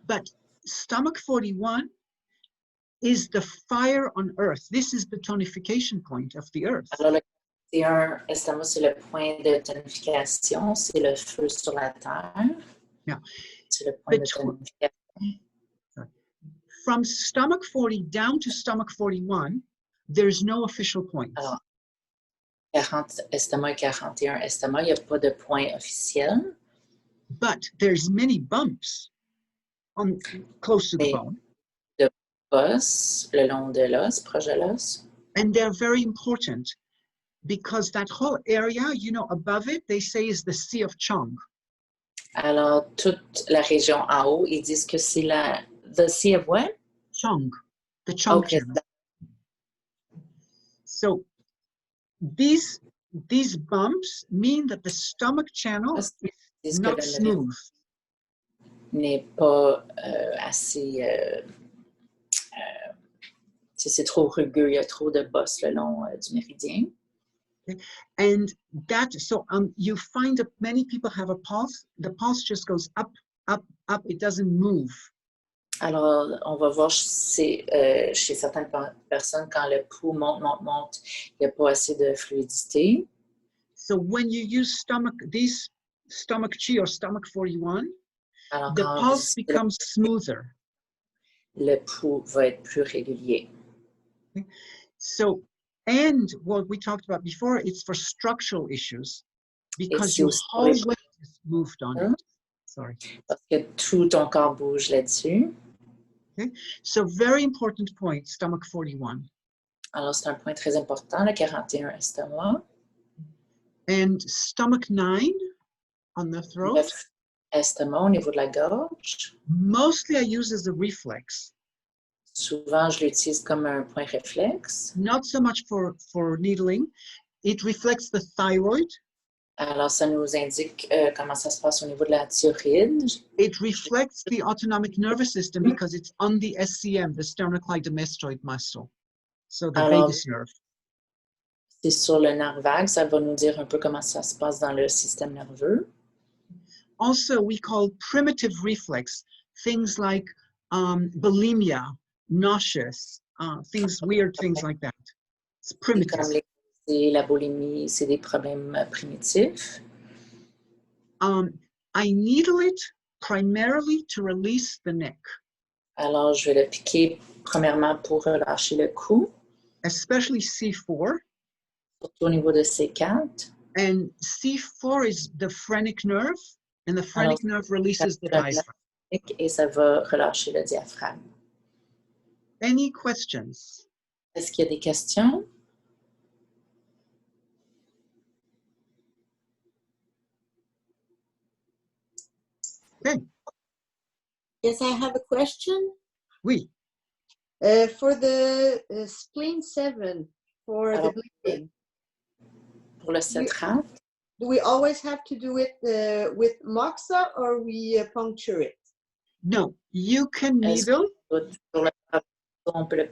But stomach 41 is the fire on earth. This is the tonification point of the earth.
Alors, le 41 estomac, c'est le point de tonification, c'est le feu sur la terre.
Now,
c'est le point de tonification.
From stomach 40 down to stomach 41, there's no official point.
Alors, 40 estomac et 41 estomac, il n'y a pas de point officiel.
But there's many bumps close to the bone.
De l'os, le long de l'os, proche de l'os.
And they're very important because that whole area, above it, they say is the Sea of Chong.
Alors, toute la région en haut, ils disent que c'est the Sea of what?
Chong, the Chong channel. So these bumps mean that the stomach channel is not smooth.
N'est pas assez... c'est trop rugueux, il y a trop de bosses le long du méridien.
Okay. And you find that many people have a pulse. The pulse just goes up, up, up. It doesn't move.
Alors, on va voir chez certaines personnes, quand le pouls monte, il n'y a pas assez de fluidité.
So when you use these stomach chi or stomach 41,
alors,
the pulse becomes smoother.
Le pouls va être plus régulier.
Okay. So, and what we talked about before, it's for structural issues because your whole weight is moved on it. Sorry.
Parce que tout ton corps bouge là-dessus.
Okay. So very important point, stomach 41.
Alors, c'est un point très important, le 41 estomac.
And stomach 9 on the throat.
9 estomac au niveau de la gorge.
Mostly I use as a reflex.
Souvent, je l'utilise comme un point réflexe.
Not so much for needling. It reflects the thyroid.
Alors, ça nous indique comment ça se passe au niveau de la thyroïde.
It reflects the autonomic nervous system because it's on the SCM, the sternocleidomastoid muscle. So the vagus nerve.
C'est sur le nerf vague, ça va nous dire un peu comment ça se passe dans le système nerveux.
also we call primitive reflex, things like bulimia, nauseous, weird things like that. It's primitive.
Comme la boulimie, c'est des problèmes primitifs.
I needle it primarily to release the neck.
Alors, je vais le piquer premièrement pour relâcher le cou.
Especially C4.
Surtout au niveau de C4.
And C4 is the phrenic nerve, and the phrenic nerve releases the diaphragm.
Et ça va relâcher le diaphragme.
Any questions?
Est-ce qu'il y a des questions?
Okay.
Yes, I have a question.
Oui.
For the spleen 7, for the bleeding.
Pour le C30.
Do we always have to do it with moxa or we puncture it?
No, you can needle.
On peut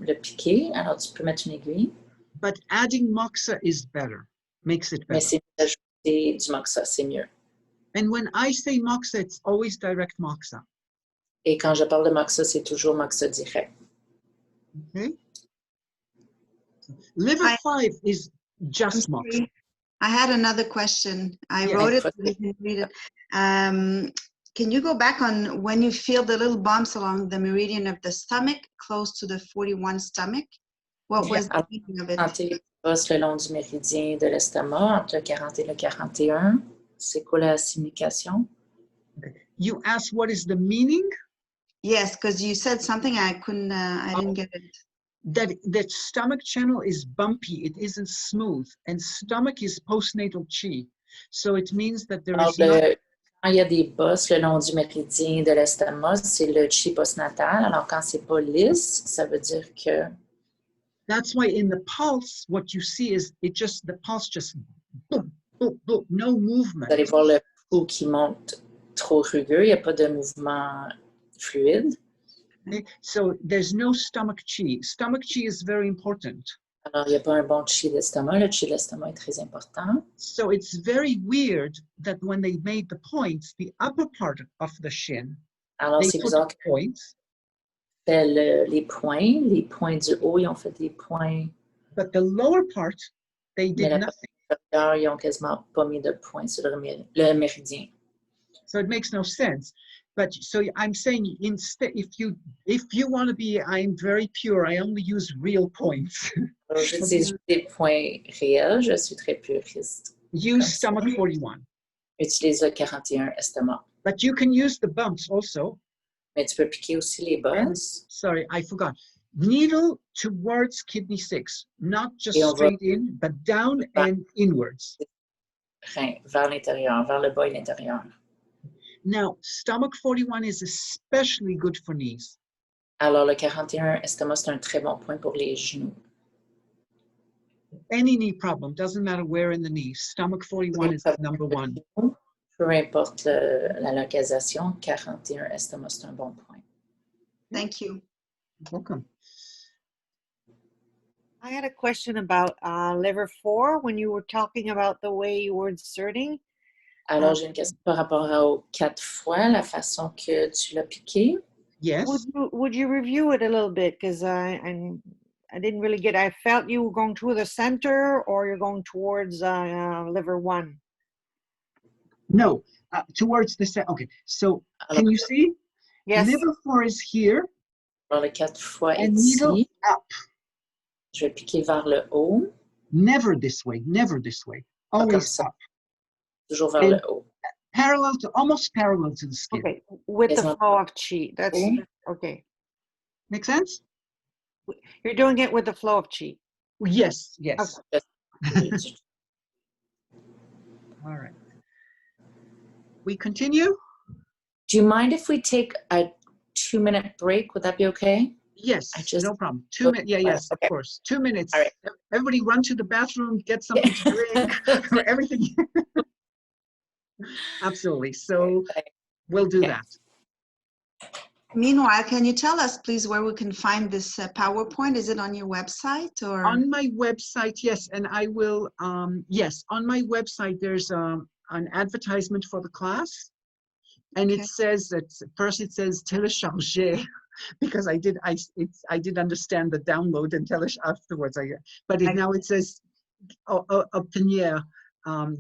le piquer, alors tu peux mettre une aiguille.
But adding moxa is better, makes it better.
Mais c'est d'ajouter du moxa, c'est mieux.
And when I say moxa, it's always direct moxa.
Et quand je parle de moxa, c'est toujours moxa direct.
Okay. Liver 5 is just moxa.
I had another question. I wrote it, but you can read it. Can you go back on when you feel the little bumps along the meridian of the stomach, close to the 41 stomach? What was the meaning of it?
Sentir les bosses le long du méridien de l'estomac, entre le 40 et le 41. C'est quoi la signification?
Okay. You asked what is the meaning?
Yes, because you said something I couldn't, I didn't get it.
That stomach channel is bumpy, it isn't smooth, and stomach is postnatal chi. So it means that there is
quand il y a des bosses le long du méridien de l'estomac, c'est le chi postnatal. Alors quand c'est pas lisse, ça veut dire que...
That's why in the pulse, what you see is the pulse just boom, boom, boom, no movement.
Vous allez voir le pouls qui monte trop rugueux, il n'y a pas de mouvement fluide.
Okay? So there's no stomach chi. Stomach chi is very important.
Alors, il n'y a pas un bon chi d'estomac. Le chi de l'estomac est très important.
So it's very weird that when they made the points, the upper part of the shin,
alors,
they
c'est
put
bizarre
points.
Fait les points du haut, ils ont fait des points.
But the lower part, they did nothing.
Ils n'ont quasiment pas mis de points sur le méridien.
So it makes no sense. But so I'm saying instead, if you want to be, I'm very pure. I only use real points.
J'utilise des points réels. Je suis très puriste.
Use stomach 41.
Utilise le 41 estomac.
But you can use the bumps also.
Mais tu peux piquer aussi les bosses.
Sorry, I forgot. Needle towards kidney 6, not just straight in, but down and inwards.
Vers l'intérieur, vers le bas et l'intérieur.
Now, stomach 41 is especially good for knees.
Alors, le 41 estomac, c'est un très bon point pour les genoux.
Any knee problem, doesn't matter where in the knee, stomach 41 is number one.
Peu importe la localisation, 41 estomac, c'est un bon point.
Thank you.
Welcome.
I had a question about liver 4 when you were talking about the way you were inserting.
Alors, j'ai une question par rapport aux 4 fois, la façon que tu l'as piqué.
Yes.
Would you review it a little bit? Because I didn't really get, I felt you were going to the center or you're going towards liver 1.
No, towards the center. Okay, so can you see?
Yes.
Liver 4 is here.
Alors, le 4 fois est
And needle
ici.
up.
Je vais piquer vers le haut.
Never this way, never this way. Always up.
Toujours vers le haut.
Almost parallel to the skin.
Okay, with the flow of chi. That's okay.
Make sense?
You're doing it with the flow of chi.
Yes, yes.
Okay.
All right. We continue?
Do you mind if we take a 2-minute break? Would that be okay?
Yes, no problem. 2 minutes. Yeah, yes,
okay.
Of course. 2 minutes.
All right.
Everybody run to the bathroom, get something to drink, everything. Absolutely. So we'll do that.
Meanwhile, can you tell us, please, where we can find this PowerPoint? Is it on your website or?
On my website, yes. And I will, yes, on my website, there's an advertisement for the class, and it says that first it says télécharger because I did understand the download and télécharge afterwards. Now it says obtenir,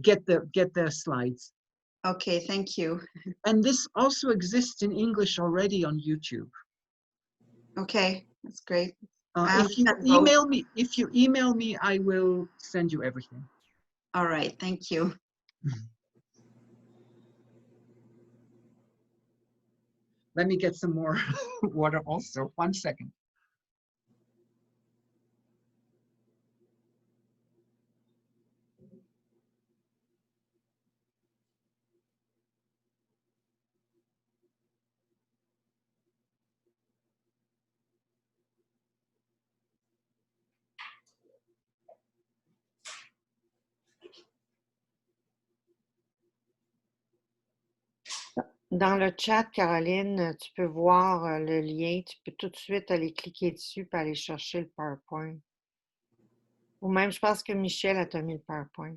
get the slides.
Okay, thank you.
And this also exists in English already on YouTube.
Okay, that's great.
If you email me, I will send you everything.
All right, thank you.
Let me get some more water also. 1 second.
Dans le chat, Caroline, tu peux voir le lien. Tu peux tout de suite aller cliquer dessus et aller chercher le PowerPoint. Ou même, je pense que Michel a mis le PowerPoint.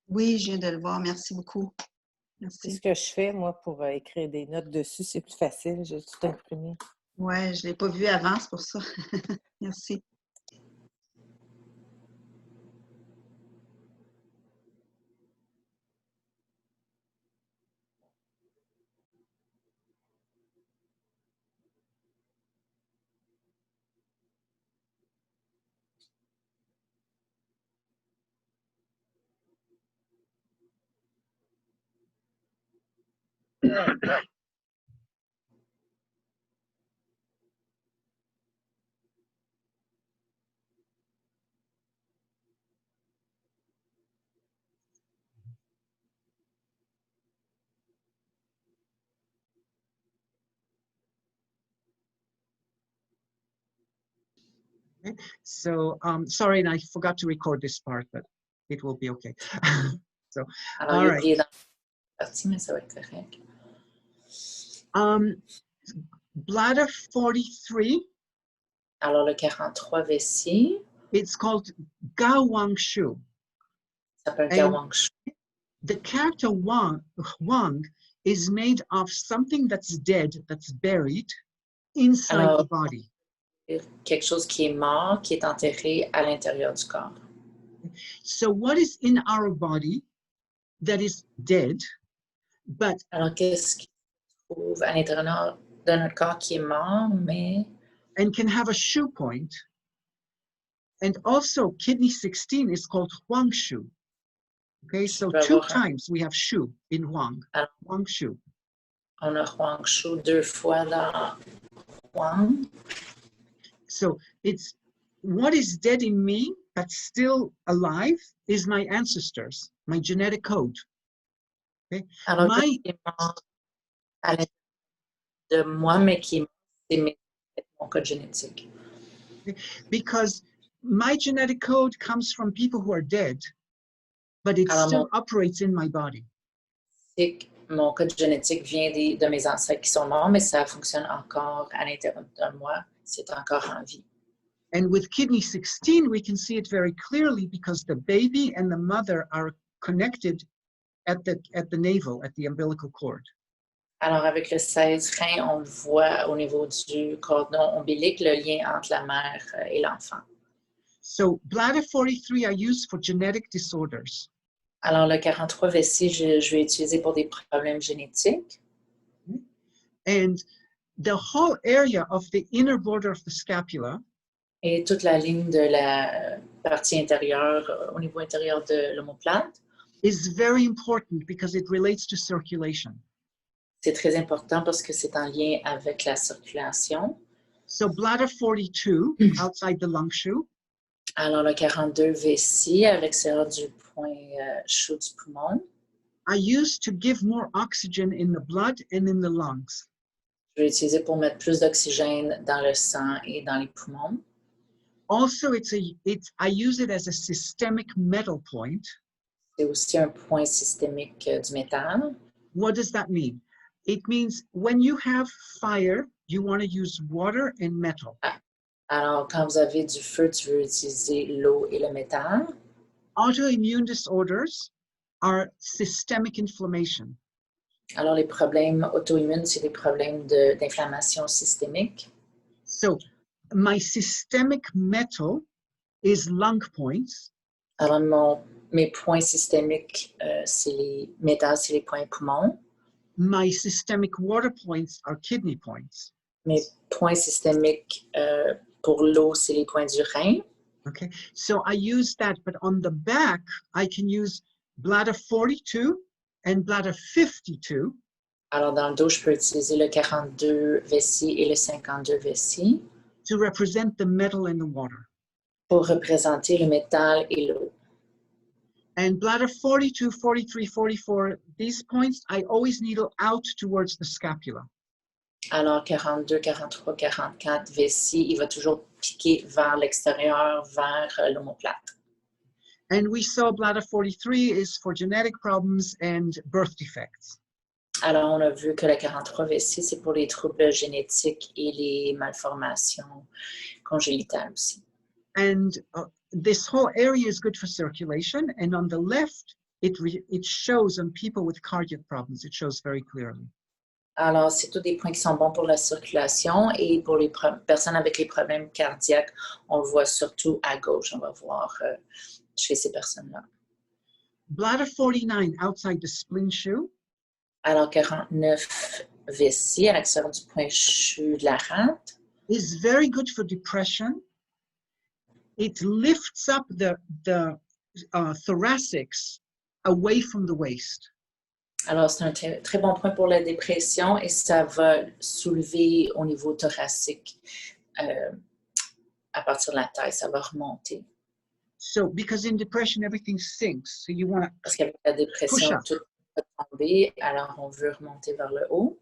Oui, je viens de le voir. Merci beaucoup.
C'est ce
Merci.
que je fais, moi, pour écrire des notes dessus. C'est plus facile. J'ai tout imprimé.
Ouais, je ne l'ai pas vu avant, c'est pour ça. Merci.
Okay. So, sorry, and I forgot to record this part, but it will be okay. So,
Alors,
all
il est
right.
oublié dans la partie, mais ça va être correct.
Bladder 43.
Alors, le 43 vessie,
It's called Gawang Shu.
ça s'appelle
And
Gawang Shu.
the character Wang is made of something that's dead, that's buried inside
Alors,
the body.
quelque chose qui est mort, qui est enterré à l'intérieur du corps.
So what is in our body that is dead, but
Alors, qu'est-ce qui se trouve à l'intérieur de notre corps qui est mort, mais
and can have a shu point? And also kidney 16 is called Huang Shu. Okay, so
peut
2
avoir
times we have shu in Huang,
Alors,
Huang Shu.
on a Huang Shu 2 fois dans Huang.
So it's what is dead in me but still alive is my ancestors, my genetic code. Okay,
Alors,
my
qu'est-ce qui est mort à l'intérieur de moi, mais qui est mort, c'est mon code génétique.
because my genetic code comes from people who are dead, but it
Alors,
still operates in my body.
Mon code génétique vient de mes ancêtres qui sont morts, mais ça fonctionne encore à l'intérieur de moi. C'est encore en vie.
And with kidney 16, we can see it very clearly because the baby and the mother are connected at the navel, at the umbilical cord.
Alors, avec le 16 rein, on le voit au niveau du cordon ombilique, le lien entre la mère et l'enfant.
So bladder 43 are used for genetic disorders.
Alors, le 43 vessie, je vais utiliser pour des problèmes génétiques.
And the whole area of the inner border of the scapula
Et toute la ligne de la partie intérieure, au niveau intérieur de l'omoplate,
is very important because it relates to circulation.
c'est très important parce que c'est en lien avec la circulation.
So bladder 42, outside the lung shoe,
Alors, le 42 vessie, à l'extérieur du point chaud du poumon,
are used to give more oxygen in the blood and in the lungs.
je vais utiliser pour mettre plus d'oxygène dans le sang et dans les poumons.
Also, I use it as a systemic metal point.
C'est aussi un point systémique du métal.
What does that mean? It means when you have fire, you want to use water and metal.
Alors, quand vous avez du feu, tu veux utiliser l'eau et le métal.
Autoimmune disorders, are systemic inflammation.
Alors, les problèmes auto-immunes, c'est des problèmes d'inflammation systémique.
So my systemic metal is lung points.
Alors, mes points systémiques, c'est les métals, c'est les points poumons.
My systemic water points are kidney points.
Mes points systémiques pour l'eau, c'est les points du rein.
Okay, so I use that, but on the back, I can use bladder 42 and bladder 52.
Alors, dans le dos, je peux utiliser le 42 vessie et le 52 vessie
to represent the metal and the water.
pour représenter le métal et l'eau.
And bladder 42, 43, 44, these points, I always needle out towards the scapula.
Alors, 42, 43, 44 vessie, il va toujours piquer vers l'extérieur, vers l'omoplate.
And we saw bladder 43 is for genetic problems and birth defects.
Alors, on a vu que la 43 vessie, c'est pour les troubles génétiques et les malformations congénitales aussi.
And this whole area is good for circulation. And on the left, it shows on people with cardiac problems. It shows very clearly.
Alors, c'est tous des points qui sont bons pour la circulation et pour les personnes avec les problèmes cardiaques, on le voit surtout à gauche. On va voir chez ces personnes-là.
Bladder 49 outside the spleen shoe.
Alors, 49 vessie à l'extérieur du point chu de la rate.
Is very good for depression. It lifts up the thoracics away from the waist.
Alors, c'est un très bon point pour la dépression et ça va soulever au niveau thoracique à partir de la taille, ça va remonter.
So, because in depression, everything sinks. So you want to
Parce qu'avec la dépression, tout va tomber, alors on veut remonter vers le haut.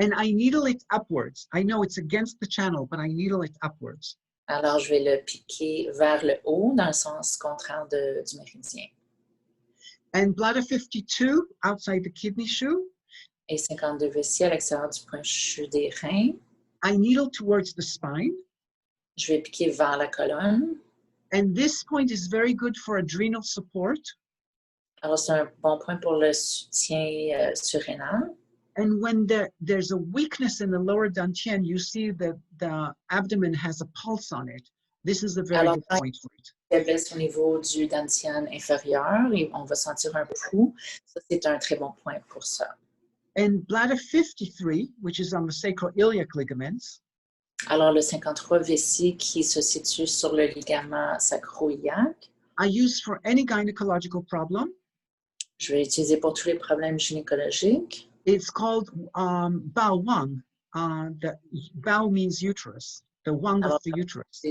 And I needle it upwards. I know it's against the channel, but I needle it upwards.
Alors, je vais le piquer vers le haut dans le sens contraire du méridien.
And bladder 52 outside the kidney shoe.
Et 52 vessie à l'extérieur du point chu des reins.
I needle towards the spine.
Je vais piquer vers la colonne.
And this point is very good for adrenal support.
Alors, c'est un bon point pour le soutien surrénal.
And when there's a weakness in the lower dantian, you see that the abdomen has a pulse on it. This is a very good point for it.
Faiblesse au niveau du dantian inférieur et on va sentir un pouls. Ça, c'est un très bon point pour ça.
And bladder 53, which is on the sacroiliac ligaments.
Alors, le 53 vessie qui se situe sur le ligament sacroiliac.
I use for any gynecological problem.
Je vais l'utiliser pour tous les problèmes gynécologiques.
It's called bao wang. The bao means uterus. The wang of the uterus.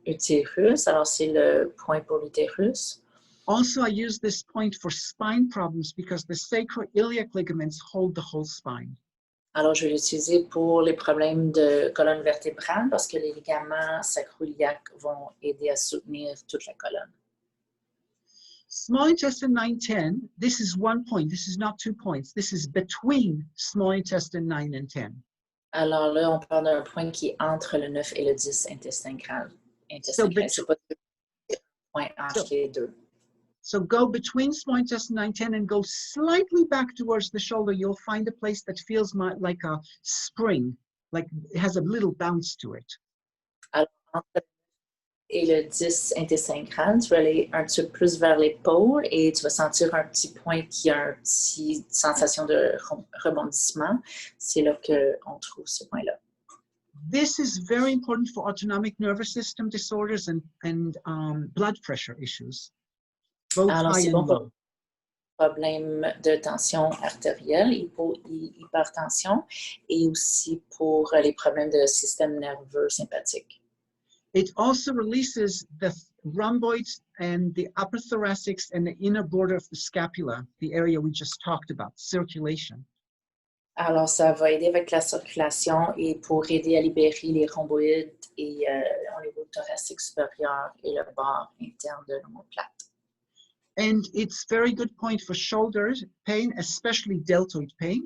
Utérus, alors c'est le point pour l'utérus.
Also, I use this point for spine problems because the sacroiliac ligaments hold the whole spine.
Alors, je vais l'utiliser pour les problèmes de colonne vertébrale parce que les ligaments sacroiliacs vont aider à soutenir toute la colonne.
Small intestine 9-10, this is 1 point. This is not 2 points. This is between small intestine 9 and 10.
Alors là, on parle d'un point qui est entre le 9 et le 10 intestin grave. C'est pas un point entre les deux.
So go between small intestine 9-10 and go slightly back towards the shoulder. You'll find a place that feels like a spring, like it has a little bounce to it.
Alors, entre et le 10 intestin grave, tu vas aller un petit peu plus vers l'épaule et tu vas sentir un petit point qui a une petite sensation de rebondissement. C'est là qu'on trouve ce point-là.
This is very important for autonomic nervous system disorders and blood pressure issues. Both
Alors,
high
c'est
and
bon pour
low.
problèmes de tension artérielle, hypertension, et aussi pour les problèmes de système nerveux sympathique.
It also releases the rhomboids and the upper thoracics and the inner border of the scapula, the area we just talked about, circulation.
Alors, ça va aider avec la circulation et pour aider à libérer les rhomboïdes et au niveau thoracique supérieur et le bord interne de l'omoplate.
And it's very good point for shoulder pain, especially deltoid pain.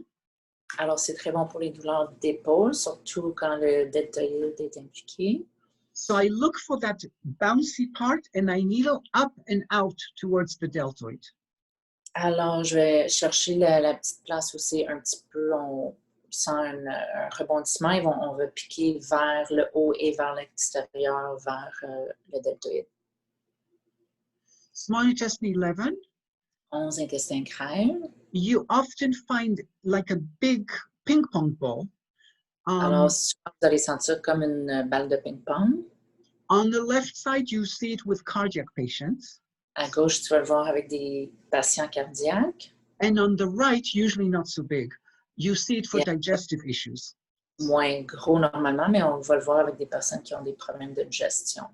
Alors, c'est très bon pour les douleurs d'épaule, surtout quand le deltoïde est impliqué.
So I look for that bouncy part and I needle up and out towards the deltoid.
Alors, je vais chercher la petite place où c'est un petit peu, on sent un rebondissement. On va piquer vers le haut et vers l'extérieur, vers le deltoïde.
Small intestine 11.
11 intestin grêle.
You often find like a big ping pong ball.
Alors, souvent, vous allez sentir comme une balle de ping-pong.
On the left side, you see it with cardiac patients.
À gauche, tu vas le voir avec des patients cardiaques.
And on the right, usually not so big, you see it for digestive issues.
Moins gros normalement, mais on va le voir avec des personnes qui ont des problèmes de digestion.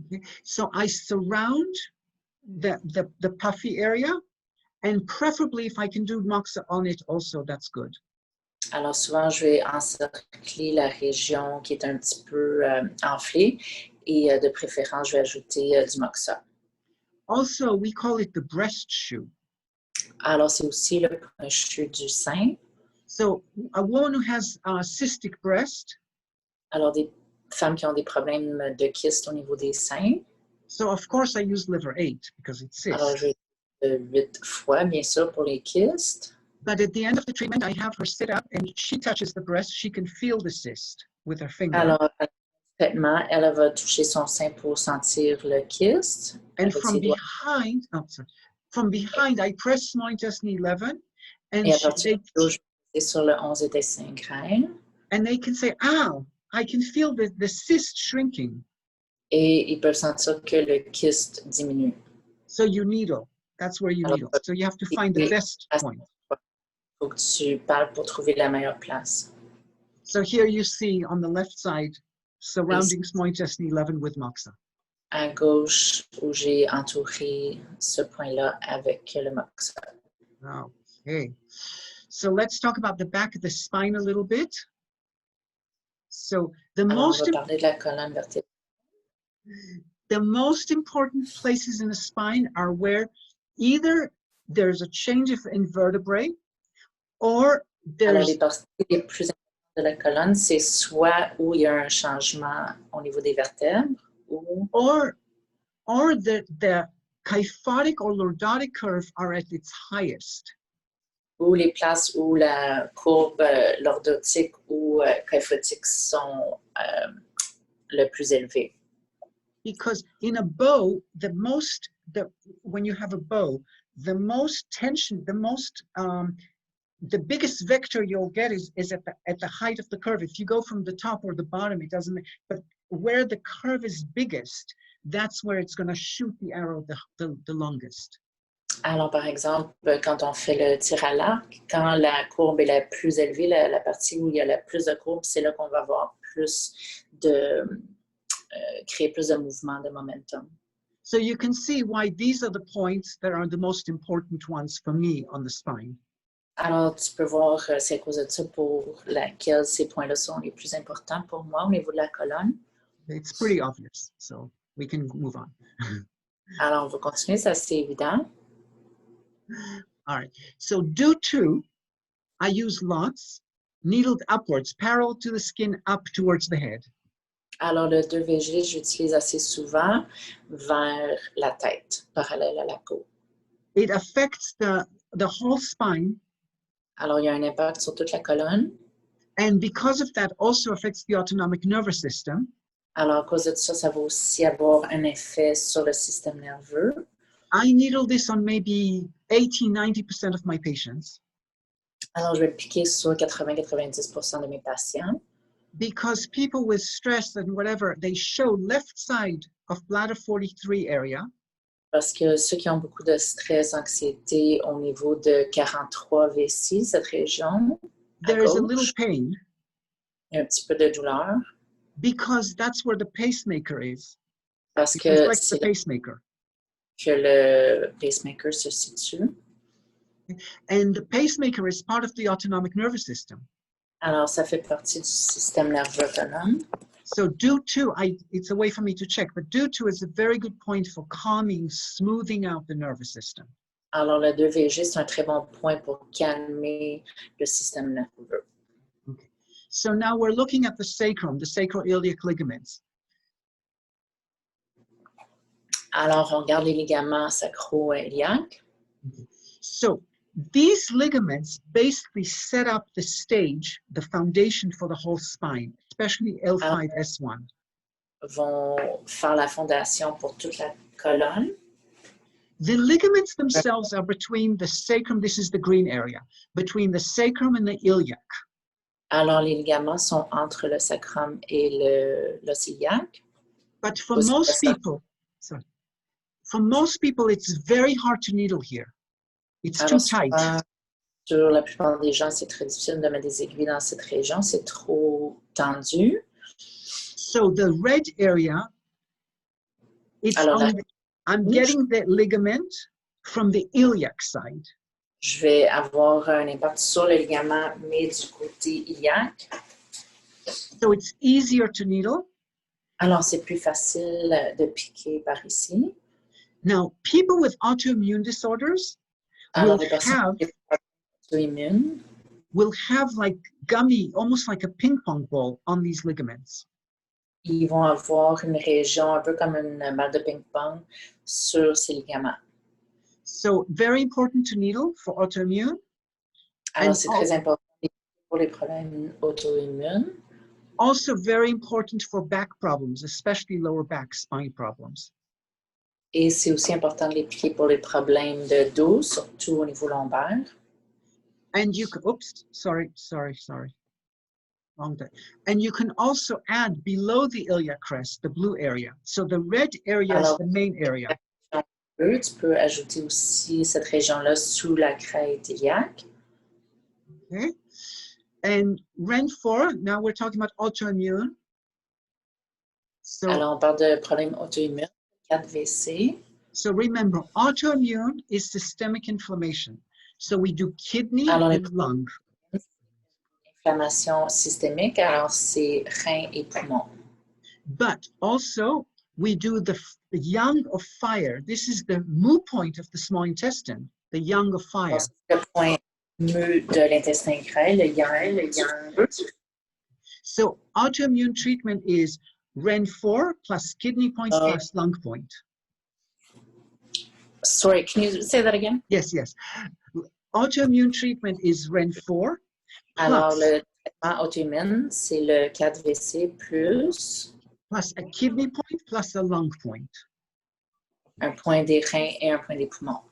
Okay. So I surround the puffy area, and preferably if I can do moxa on it also, that's good.
Alors souvent, je vais encercler la région qui est un petit peu enflée et de préférence, je vais ajouter du moxa.
Also, we call it the breast shoe.
Alors, c'est aussi le cheveu du sein.
So a woman who has a cystic breast.
Alors, des femmes qui ont des problèmes de kyste au niveau des seins.
So of course I use liver 8 because it's cyst.
Alors, je vais 8 fois, bien sûr, pour les kystes.
But at the end of the treatment, I have her sit up and she touches the breast. She can feel the cyst with her finger.
Alors, à traitement, elle va toucher son sein pour sentir le kyste.
And from behind, I press small intestine 11, and
et à partir de là, je vais sur le 11 intestin grêle.
And they can say, "Ow, I can feel the cyst shrinking."
Et ils peuvent sentir que le kyste diminue.
So you needle. That's where you needle. So you have to find the best point.
Il faut que tu parles pour trouver la meilleure place.
So here you see on the left side, surrounding small intestine 11 with moxa.
À gauche, où j'ai entouré ce point-là avec le moxa.
Okay. So let's talk about the back of the spine a little bit. So
on va parler de la colonne vertébrale.
The most important places in the spine are where either there's a change of vertebrae or
Alors,
there's...
les parties les plus importantes de la colonne, c'est soit où il y a un changement au niveau des vertèbres,
or the kyphotic or lordotic curve are at its highest.
Ou les places où la courbe lordotique ou kyphotique sont le plus élevées.
Because in a bow, when you have a bow, the most tension, the biggest vector you'll get is at the height of the curve. If you go from the top or the bottom, it doesn't, but where the curve is biggest, that's where it's going to shoot the arrow the longest.
Alors, par exemple, quand on fait le tir à l'arc, quand la courbe est la plus élevée, la partie où il y a la plus de courbe, c'est là qu'on va avoir plus de créer plus de mouvement, de momentum.
So you can see why these are the points that are the most important ones for me on the spine.
Alors, tu peux voir c'est à cause de ça pour laquelle ces points-là sont les plus importants pour moi au niveau de la colonne.
It's pretty obvious, so we can move on.
Alors, on va continuer, ça c'est évident.
All right, so due to, I use lots, needled upwards, parallel to the skin, up towards the head.
Alors, le 2VG, j'utilise assez souvent vers la tête, parallèle à la peau.
It affects the whole spine.
Alors, il y a un impact sur toute la colonne.
And because of that, also affects the autonomic nervous system.
Alors, à cause de ça, ça va aussi avoir un effet sur le système nerveux.
I needle this on maybe 80-90% of my patients.
Alors, je vais le piquer sur 80-90% de mes patients.
Because people with stress and whatever, they show left side of bladder 43 area.
Parce que ceux qui ont beaucoup de stress, anxiété au niveau de 43 V6, cette région,
there is a little pain.
Il y a un petit peu de douleur.
Because that's where the pacemaker is.
Parce
It
que
reflects
c'est
the pacemaker.
Que le pacemaker se situe.
And the pacemaker is part of the autonomic nervous system.
Alors, ça fait partie du système nerveux autonome.
So due to, it's a way for me to check, but due to is a very good point for calming, smoothing out the nervous system.
Alors, le 2VG, c'est un très bon point pour calmer le système nerveux.
Okay. So now we're looking at the sacrum, the sacroiliac ligaments.
Alors, on regarde les ligaments sacroiliacs.
Okay. So these ligaments basically set up the stage, the foundation for the whole spine, especially L5-S1.
Vont faire la fondation pour toute la colonne.
The ligaments themselves are between the sacrum, this is the green area, between the sacrum and the iliac.
Alors, les ligaments sont entre le sacrum et l'os iliaque.
But for most people, it's very hard to needle here. It's too tight.
Sur la plupart des gens, c'est très difficile de mettre des aiguilles dans cette région. C'est trop tendu.
So the red area, it's
Alors,
on I'm getting the ligament from the iliac side.
Je vais avoir un impact sur le ligament, mais du côté iliaque.
So it's easier to needle.
Alors, c'est plus facile de piquer par ici.
Now, people with autoimmune disorders
Alors,
will
les personnes
have,
auto-immunes
will have like gummy, almost like a ping pong ball on these ligaments.
ils vont avoir une région un peu comme une balle de ping-pong sur ces ligaments.
So very important to needle for autoimmune.
Alors, c'est très important pour les problèmes auto-immunes.
Also very important for back problems, especially lower back spine problems.
Et c'est aussi important de les piquer pour les problèmes de dos, surtout au niveau lombaire.
And you can, oops, sorry. Wrong day. And you can also add below the iliac crest, the blue area. So the red area is the main area.
Tu peux ajouter aussi cette région-là sous la crête iliaque.
Okay. And REN4, now we're talking about autoimmune. So,
alors, on parle de problèmes auto-immunes, 4VC.
So remember, autoimmune is systemic inflammation. So we do kidney and lung.
Inflammation systémique, alors c'est rein et poumon.
But also, we do the yang of fire. This is the mu point of the small intestine, the yang of fire.
Le point mu de l'intestin grêle, le yang.
So autoimmune treatment is REN4 plus kidney point plus lung point.
Sorry, can you say that again?
Yes. Autoimmune treatment is REN4.
Alors, le traitement auto-immune, c'est le 4VC plus
a kidney point plus a lung point.
Un point des reins et un point des poumons.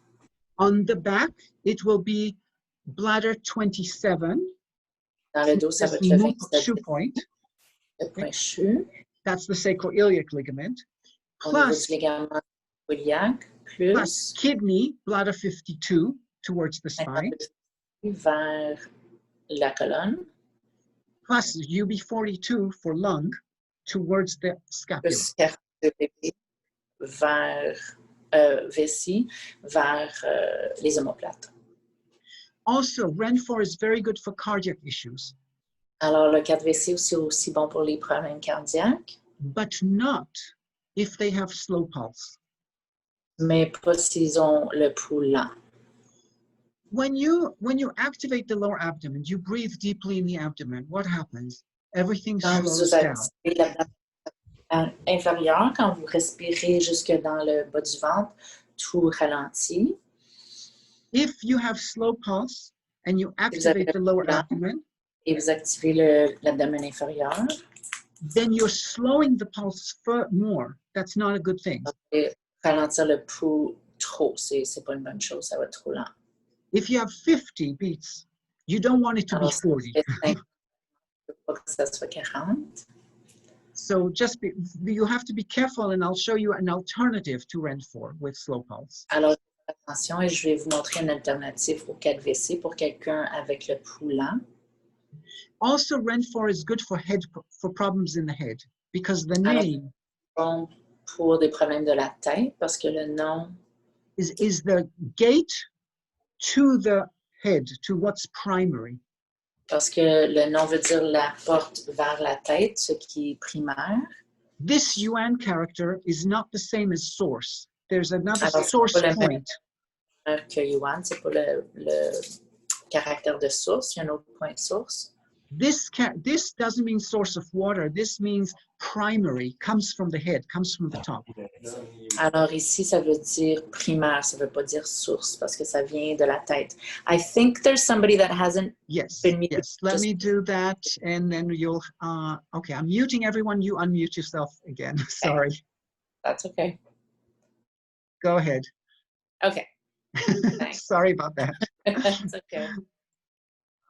On the back, it will be bladder 27.
Dans le dos, ça va être le 27
point.
Le point CHU.
That's the sacroiliac ligament.
Plus ligament sacroiliac,
plus kidney, bladder 52, towards the spine.
Vers la colonne.
Plus UB42 for lung, towards the scapula.
Vers vessie, vers les omoplates.
Also, REN4 is very good for cardiac issues.
Alors, le 4VC c'est aussi bon pour les problèmes cardiaques.
But not if they have slow pulse.
Mais pas s'ils ont le pouls lent.
When you activate the lower abdomen, you breathe deeply in the abdomen. What happens? Everything slows down.
Inférieur, quand vous respirez jusque dans le bas du ventre, tout ralentit.
If you have slow pulse and you activate the lower abdomen,
et vous activez l'abdomen inférieur,
then you're slowing the pulse more. That's not a good thing.
Ralentir le pouls trop, c'est pas une bonne chose, ça va être trop lent.
If you have 50 beats, you don't want it to be 40.
Pas que ça soit 40.
So you have to be careful, and I'll show you an alternative to REN4 with slow pulse.
Alors, attention, et je vais vous montrer une alternative au 4VC pour quelqu'un avec le pouls lent.
Also, REN4 is good for problems in the head, because the name
bon pour des problèmes de la tête, parce que le nom
is the gate to the head, to what's primary.
Parce que le nom veut dire la porte vers la tête, ce qui est primaire.
This yuan character is not the same as source. There's another
Alors,
source point.
Que yuan, c'est pas le caractère de source, il y a un autre point de source.
This doesn't mean source of water. This means primary, comes from the head, comes from the top.
Alors ici, ça veut dire primaire, ça veut pas dire source parce que ça vient de la tête. I think there's somebody that hasn't
Yes,
been muted.
yes. Let me do that, and then you'll. Okay, I'm muting everyone. You unmute yourself again. Sorry.
That's okay.
Go ahead.
Okay. Thanks.
Sorry about that.
It's okay.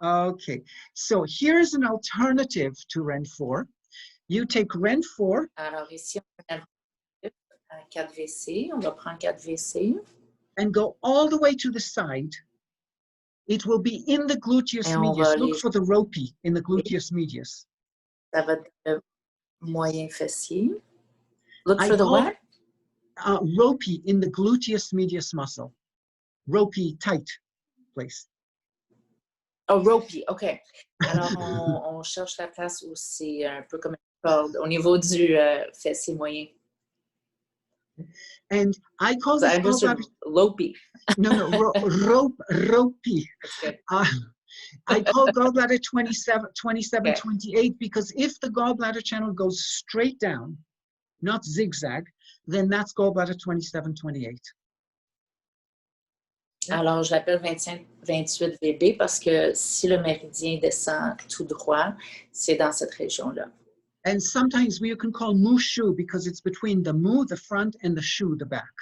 Okay, so here's an alternative to Rend 4. You take Rend 4.
Alors ici, on a 4VC. On va prendre 4VC.
And go all the way to the side. It will be in the gluteus medius. Look for the ropey in the gluteus medius.
Ça va être le moyen fessier. Look for the what?
Ropey in the gluteus medius muscle. Ropey, tight place.
Oh, ropey, OK. Alors, on cherche la place où c'est un peu comme une corde, au niveau du fessier moyen.
And I call this
ropey.
No, ropey. I call gallbladder 27, okay. 28 because if the gallbladder channel goes straight down, not zigzag, then that's gallbladder 27, 28.
Alors, je l'appelle 25-28 VB parce que si le méridien descend tout droit, c'est dans cette région-là.
And sometimes you can call mu shu because it's between the mu, the front, and the shu, the back.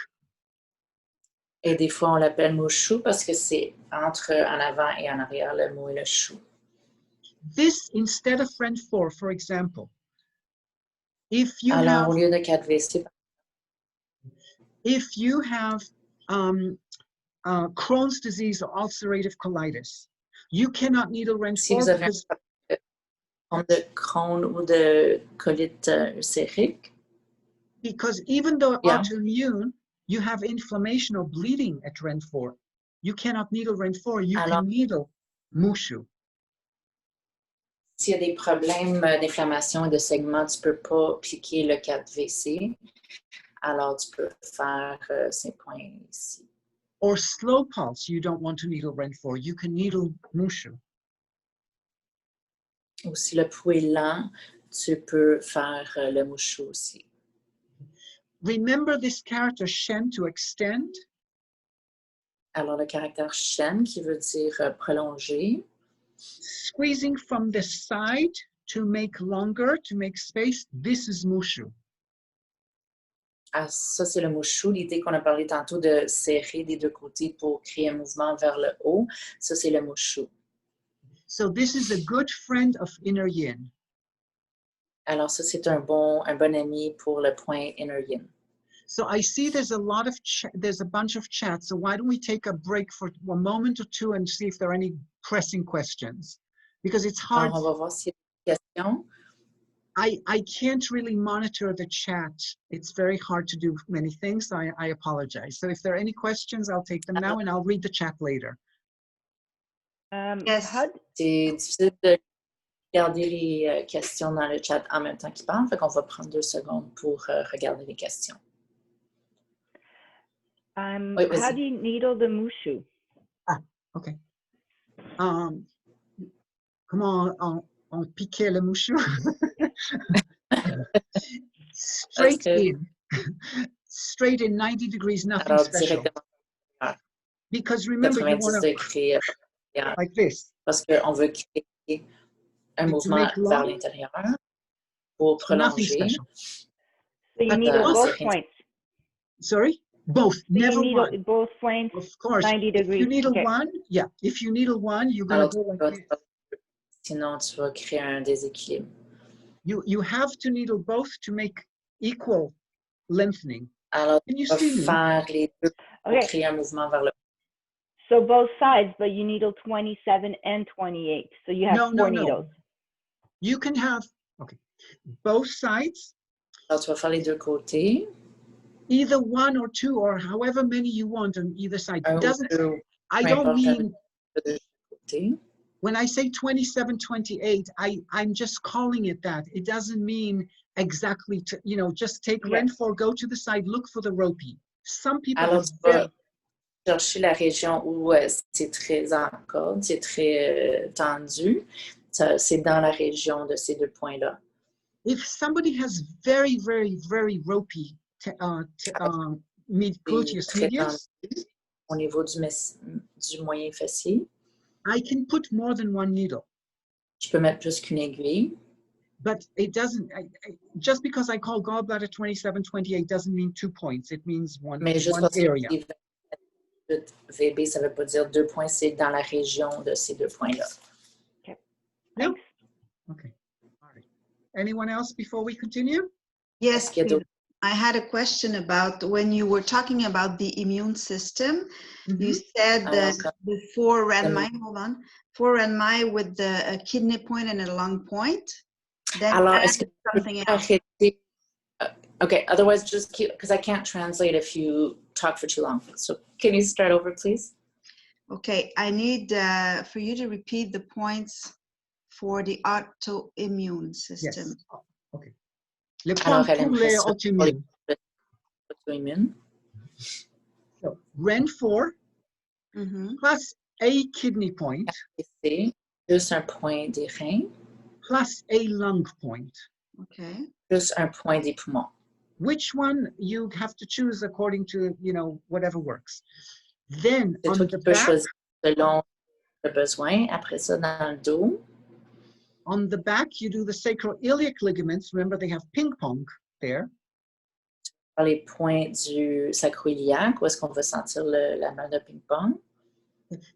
Et des fois, on l'appelle mu shu parce que c'est entre en avant et en arrière, le mu et le shu.
This, instead of Rend 4, for example, if you
Alors, au lieu de 4VC,
if you have Crohn's disease or ulcerative colitis, you cannot needle Rend 4
vous avez un de Crohn ou de colite ulcérique.
Because even though autoimmune, you have inflammation or bleeding at Rend 4. You cannot needle Rend 4, you can needle Mushu.
S'il y a des problèmes d'inflammation et de segments, tu ne peux pas appliquer le 4VC. Alors, tu peux faire ces points ici.
Or slow pulse, you don't want to needle Rend 4, you can needle Mushu.
Ou si le pouls est lent, tu peux faire le Mushu aussi.
Remember this character Shen to extend?
Alors, le caractère Shen qui veut dire prolonger.
Squeezing from the side to make longer, to make space, this is Mushu.
Ah, ça, c'est le Mushu. L'idée qu'on a parlé tantôt de serrer des deux côtés pour créer un mouvement vers le haut. Ça, c'est le Mushu.
So this is a good friend of inner yin.
Alors, ça, c'est un bon ami pour le point inner yin.
So I see there's a bunch of chats. So why don't we take a break for a moment or two and see if there are any pressing questions? Because it's hard.
Alors, on va voir s'il y a des questions.
I can't really monitor the chat. It's very hard to do many things. So I apologize. So if there are any questions, I'll take them now and I'll read the chat later.
Yes.
C'est difficile de regarder les questions dans le chat en même temps qu'il parle. Fait qu'on va prendre 2 secondes pour regarder les questions.
Oui, how do you needle the Mushu?
Ah, okay. Comment on piquait le Mushu? Straight in. Straight in, 90 degrees, nothing special. Because remember, you want to... Like this.
Parce qu'on veut créer un mouvement vers l'intérieur pour prolonger.
So you needle both points.
Sorry? Both.
So
never
you
one.
Both points,
of course.
90 degrees.
If you needle one, yeah. If you needle one, you're going to go like this.
Sinon, tu vas créer un déséquilibre.
You have to needle both to make equal lengthening.
Alors,
tu
vas faire les deux pour créer un mouvement vers le haut.
So both sides, but you needle 27 and 28. So you have four needles.
You can have, okay, both sides.
Alors, tu vas faire les deux côtés.
Either one or two or however many you want on either side. I don't mean, when I say 27, 28, I'm just calling it that. It doesn't mean exactly, to, you know, just take Rend 4, go to the side, look for the ropey. Some people
Alors, tu vas chercher la région où c'est très en corde, c'est très tendu. C'est dans la région de ces deux points-là.
If somebody has very, very, very ropey gluteus medius,
au niveau du moyen fessier,
I can put more than one needle.
je peux mettre plus qu'une aiguille.
But it doesn't, just because I call gallbladder 27-28 doesn't mean 2 points. It means one area.
VB, ça ne veut pas dire 2 points, c'est dans la région de ces deux points-là.
Okay.
No? Okay. All right. Anyone else before we continue?
Yes, please. I had a question about when you were talking about the immune system. You said that the four ranmai with the kidney point and a lung point. Then
Alors, est-ce que something else? Okay, otherwise just keep, because I can't translate if you talk for too long. So can you start over, please?
Okay, I need for you to repeat the points for the autoimmune system.
Yes. Okay. Le point pour les
auto-immune.
So, REN4 plus a kidney point
plus un point des reins
plus a lung point.
Okay.
Plus un point des poumons.
Which one you have to choose according to, you know, whatever works. Then on the back,
choisir selon le besoin. Après ça, dans le dos.
On the back, you do the sacroiliac ligaments. Remember, they have ping pong there.
Les points du sacroiliac, où est-ce qu'on va sentir la balle de ping-pong.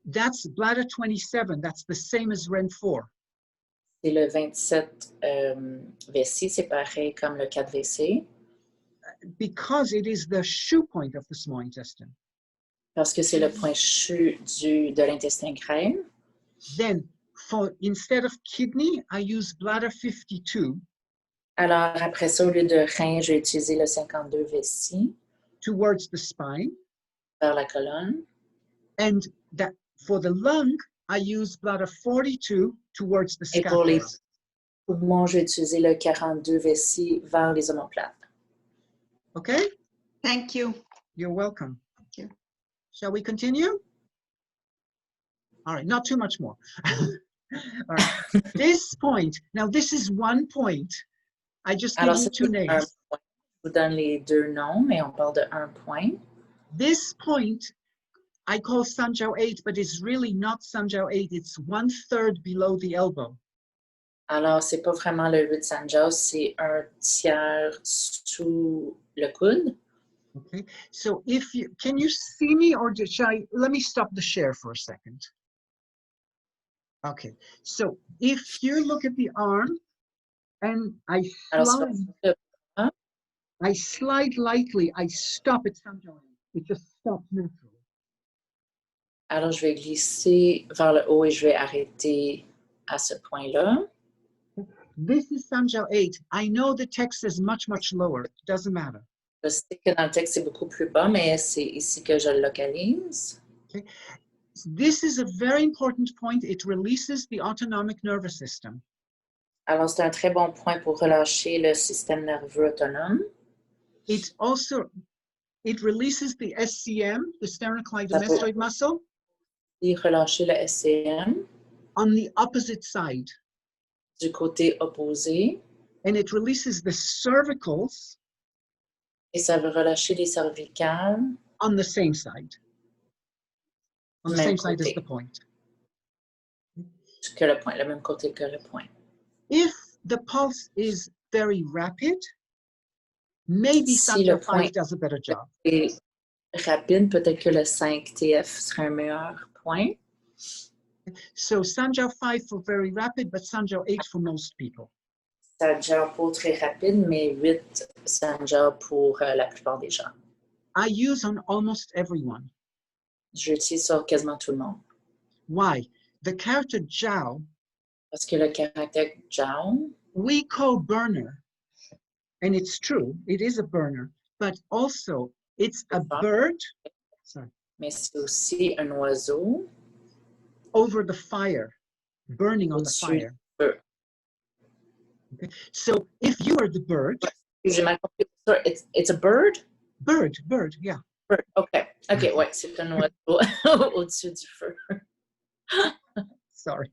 That's bladder 27. That's the same as REN4.
C'est le 27 vessie, c'est pareil comme le 4 vessie.
Because it is the shoe point of the small intestine.
Parce que c'est le point chu de l'intestin grêle.
Then, instead of kidney, I use bladder 52.
Alors, après ça, au lieu de rein, je vais utiliser le 52 vessie.
Towards the spine.
Vers la colonne.
And that for the lung, I use bladder 42 towards the scapula.
Et pour les poumons, je vais utiliser le 42 vessie vers les omoplates.
Okay?
Thank you.
You're welcome.
Thank you.
Shall we continue? All right, not too much more. All right. This point, now this is one point. I just give you two names.
Je vous donne les deux noms, mais on parle de un point.
This point, I call Sanjiao 8, but it's really not Sanjiao 8. It's 1/3 below the elbow.
Alors, c'est pas vraiment le 8 Sanjiao, c'est un tiers sous le coude.
Okay, so if you, can you see me or let me stop the share for a second. Okay, so if you look at the arm and I slide lightly, I stop at Sanjiao 8. It just stops naturally.
Alors, je vais glisser vers le haut et je vais arrêter à ce point-là.
This is Sanjiao 8. I know the text is much, much lower. It doesn't matter.
Je sais que dans le texte, c'est beaucoup plus bas, mais c'est ici que je le localise.
Okay. This is a very important point. It releases the autonomic nervous system.
Alors, c'est un très bon point pour relâcher le système nerveux autonome.
It releases the SCM, the sternocleidomastoid muscle.
Et relâcher le SCM.
On the opposite side.
Du côté opposé.
And it releases the cervicals.
Et ça va relâcher les cervicales.
On the same side. On the same side as the point.
Que le point, le même côté que le point.
If the pulse is very rapid, maybe Sanjiao 5 does a better job.
Et rapide, peut-être que le 5 TF serait un meilleur point.
So Sanjiao 5 for very rapid, but Sanjiao 8 for most people.
Sanjiao pour très rapide, mais 8 Sanjiao pour la plupart des gens.
I use on almost everyone.
Je l'utilise sur quasiment tout le monde.
Why? The character Jiao.
Parce que le caractère Jiao.
We call burner, and it's true. It is a burner, but also it's a bird. Sorry.
Mais c'est aussi un oiseau.
Over the fire, burning on the fire. Okay. So if you are the bird,
it's a bird.
Bird, yeah.
Bird. Okay, ouais, c'est un oiseau au-dessus du feu.
Sorry.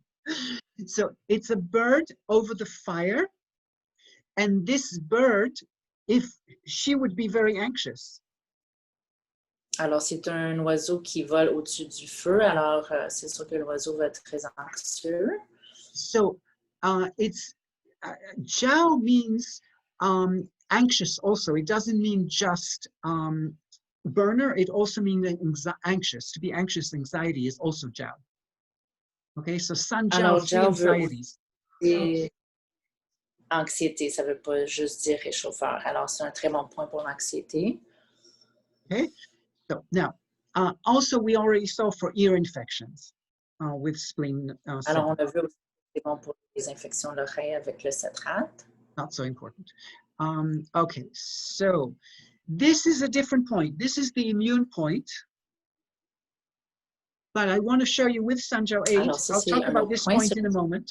So it's a bird over the fire. And this bird, if she would be very anxious.
Alors, c'est un oiseau qui vole au-dessus du feu. Alors, c'est sûr que l'oiseau va être très anxieux.
So Jiao means anxious also. It doesn't mean just burner. It also means anxious. To be anxious, anxiety is also Jiao. Okay, so San Jiao, three anxieties.
Anxiété, ça ne veut pas juste dire réchauffeur. Alors, c'est un très bon point pour l'anxiété.
Okay, so now, also we already saw for ear infections with spleen.
Alors, on a vu aussi que c'est bon pour les infections de l'oreille avec le citrate.
Not so important. Okay, so this is a different point. This is the immune point. But I want to show you with Sanjiao 8.
Alors, ça,
I'll talk about this point in a moment.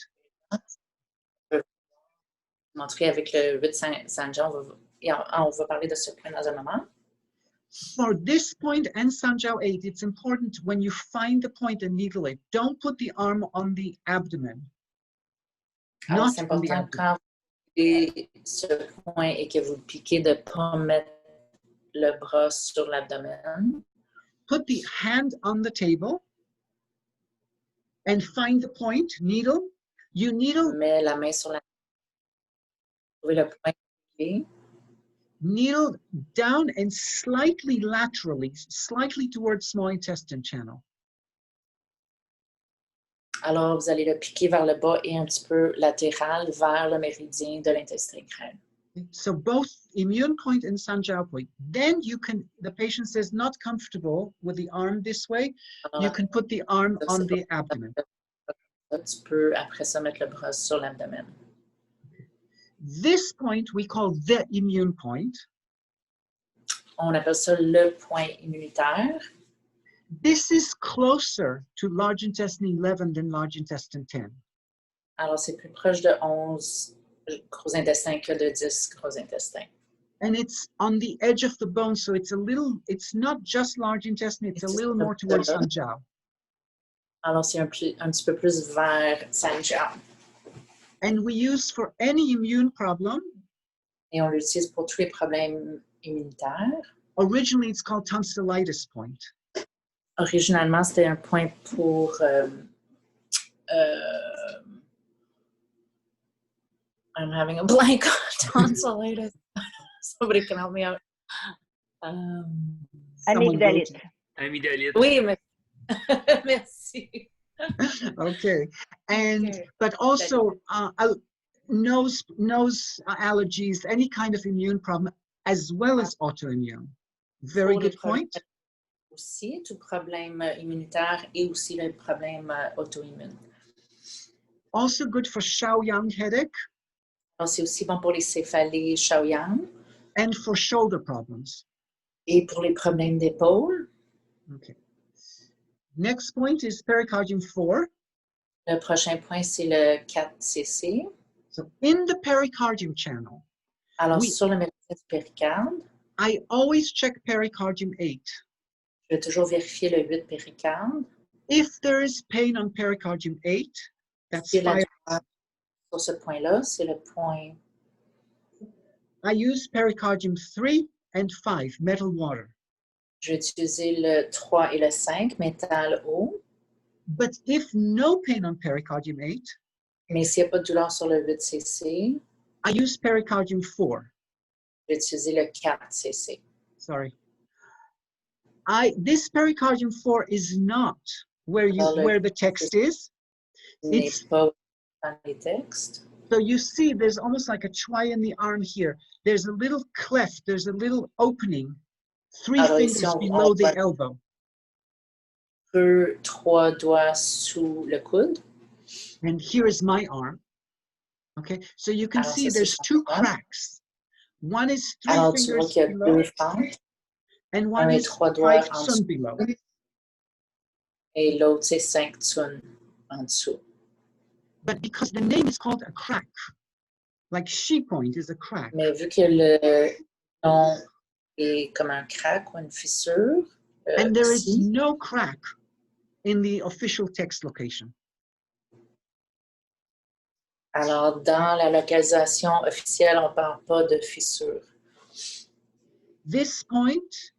Montrer avec le 8 Sanjiao, on va parler de ce point dans un moment.
For this point and Sanjiao 8, it's important when you find the point and needle it, don't put the arm on the abdomen.
Alors, c'est important quand vous avez ce point et que vous le piquez de ne pas mettre le bras sur l'abdomen.
Put the hand on the table and find the point, needle. You needle.
Mets la main sur la le point.
Needle down and slightly laterally, slightly towards small intestine channel.
Alors, vous allez le piquer vers le bas et un petit peu latéral vers le méridien de l'intestin grêle.
So both immune point and Sanjiao point. Then you can, the patient says not comfortable with the arm this way, you can put the arm on the abdomen.
Tu peux après ça mettre le bras sur l'abdomen.
This point we call the immune point.
On appelle ça le point immunitaire.
This is closer to large intestine 11 than large intestine 10.
Alors, c'est plus proche de 11 gros intestins que de 10 gros intestins.
And it's on the edge of the bone, so it's a little, it's not just large intestine, it's a little more towards Sanjiao.
Alors, c'est un petit peu plus vers Sanjiao.
And we use for any immune problem.
Et on l'utilise pour tous les problèmes immunitaires.
Originally, it's called tonsillitis point.
Originalement, c'était un point pour I'm having a blank on tonsillitis. Somebody can help me out.
Amygdalite.
Amygdalite.
Oui, mais merci.
Okay, and but also nose allergies, any kind of immune problem, as well as autoimmune. Very good point.
Aussi, tout problème immunitaire et aussi le problème auto-immune.
Also good for Shaoyang headache.
Alors, c'est aussi bon pour les céphalées Shaoyang.
And for shoulder problems.
Et pour les problèmes d'épaule.
Okay. Next point is pericardium 4.
Le prochain point, c'est le 4cc.
So in the pericardium channel.
Alors, sur le méridien du péricarde.
I always check pericardium 8.
Je vais toujours vérifier le 8 péricarde.
If there is pain on pericardium 8, that's fire.
Sur ce point-là, c'est le point.
I use pericardium 3 and 5, metal water.
Je vais utiliser le 3 et le 5, métal eau.
But if no pain on pericardium 8,
mais s'il n'y a pas de douleur sur le 8cc,
I use pericardium 4.
Je vais utiliser le 4cc.
Sorry. This pericardium 4 is not where the text is.
It's pas dans les textes.
So you see, there's almost like a try in the arm here. There's a little cleft, there's a little opening, 3 fingers below the elbow.
3 doigts sous le coude.
And here is my arm. Okay, so you can see there's 2 cracks. One is 3 fingers below, and one is 5 tsun below.
Et l'autre, c'est 5 tsun en dessous.
But because the name is called a crack, like she point is a crack.
Mais vu que le nom est comme un crack ou une fissure,
and there is no crack in the official text location.
Alors, dans la localisation officielle, on ne parle pas de fissure.
This point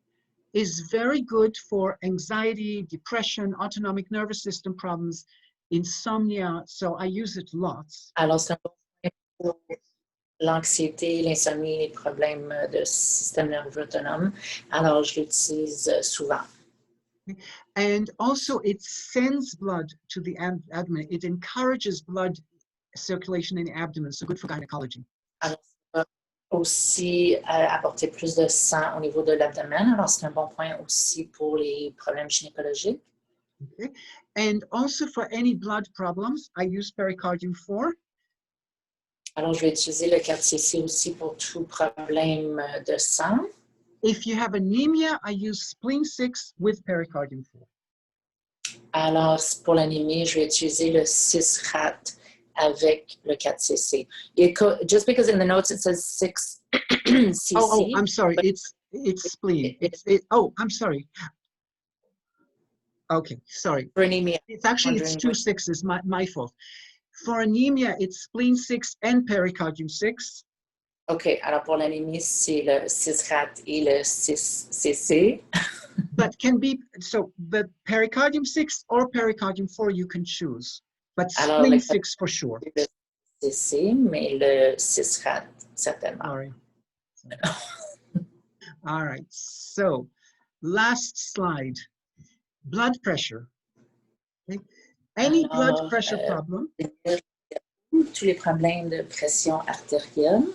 is very good for anxiety, depression, autonomic nervous system problems, insomnia. So I use it lots.
Alors, c'est un bon point pour l'anxiété, l'insomnie, les problèmes de système nerveux autonome. Alors, je l'utilise souvent.
And also it sends blood to the abdomen. It encourages blood circulation in the abdomen. So good for gynecology.
Alors, ça va aussi apporter plus de sang au niveau de l'abdomen. Alors, c'est un bon point aussi pour les problèmes gynécologiques.
Okay. And also for any blood problems, I use pericardium 4.
Alors, je vais utiliser le 4cc aussi pour tout problème de sang.
If you have anemia, I use spleen 6 with pericardium 4.
Alors, pour l'anémie, je vais utiliser le 6-rat avec le 4cc. Just because in the notes it says 6cc.
Oh, I'm sorry. It's spleen. I'm sorry. Okay, sorry.
For anemia.
It's actually, it's 2 6s, my fault. For anemia, it's spleen 6 and pericardium 6.
OK, alors pour l'anémie, c'est le 6-rat et le 6cc.
But can be, so the pericardium 6 or pericardium 4 you can choose. But
Alors,
spleen 6 for sure.
Le cc, mais le 6-rat, certainement.
Sorry. All right, so last slide. Blood pressure. Okay. Any blood pressure problem?
Tous les problèmes de pression artérielle.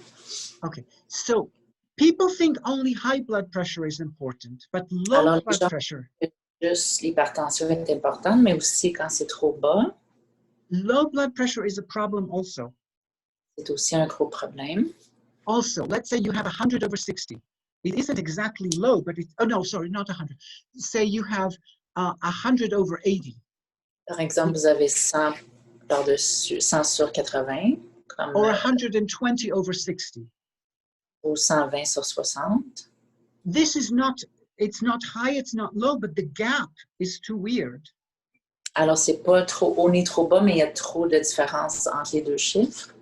Okay, so people think only high blood pressure is important, but low blood pressure.
Juste l'hypertension est importante, mais aussi quand c'est trop bas.
Low blood pressure is a problem also.
C'est aussi un gros problème.
Also, let's say you have 100/60. It isn't exactly low, but it's, oh no, sorry, not 100. Say you have 100/80.
Par exemple, vous avez 100 par-dessus, 100 sur 80. Comme,
or 120/60.
Ou 120 sur 60.
This is not, it's not high, it's not low, but the gap is too weird.
Alors, c'est pas trop haut ni trop bas, mais il y a trop de différence entre les deux chiffres.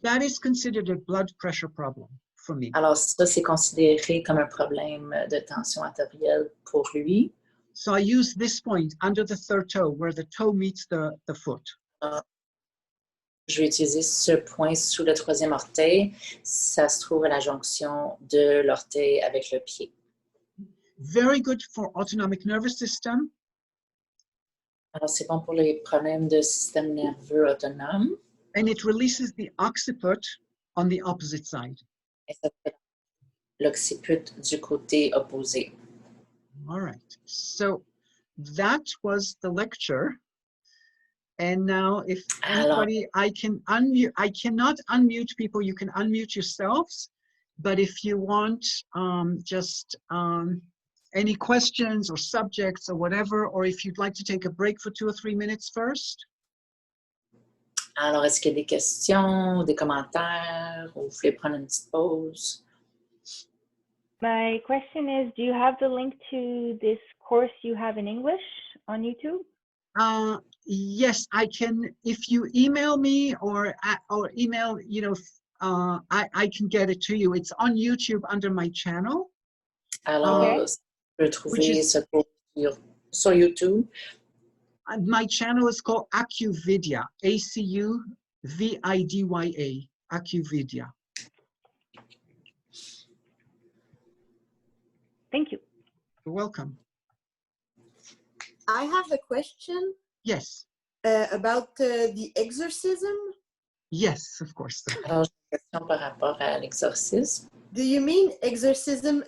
That is considered a blood pressure problem for me.
Alors, ça, c'est considéré comme un problème de tension artérielle pour lui.
So I use this point under the third toe, where the toe meets the foot.
Je vais utiliser ce point sous le troisième orteil. Ça se trouve à la jonction de l'orteil avec le pied.
Very good for autonomic nervous system.
Alors, c'est bon pour les problèmes de système nerveux autonome.
And it releases the occiput on the opposite side.
Et ça fait l'occiput du côté opposé.
All right. So that was the lecture. And now if anybody, I can unmute, I cannot unmute people, you can unmute yourselves. But if you want any questions or subjects or whatever, or if you'd like to take a break for 2 or 3 minutes first.
Alors, est-ce qu'il y a des questions, des commentaires, ou vous voulez prendre une petite pause?
My question is, do you have the link to this course you have in English on YouTube?
Yes, I can. If you email me or email, you know, I can get it to you. It's on YouTube under my channel.
Alors, je peux trouver ce cours sur YouTube.
My channel is called Acuvidya, A-C-U-V-I-D-Y-A, Acuvidya.
Thank you.
You're welcome.
I have a question.
Yes.
About the exorcism.
Yes, of course.
Alors, j'ai une question par rapport à l'exorcisme.
Do you mean exorcism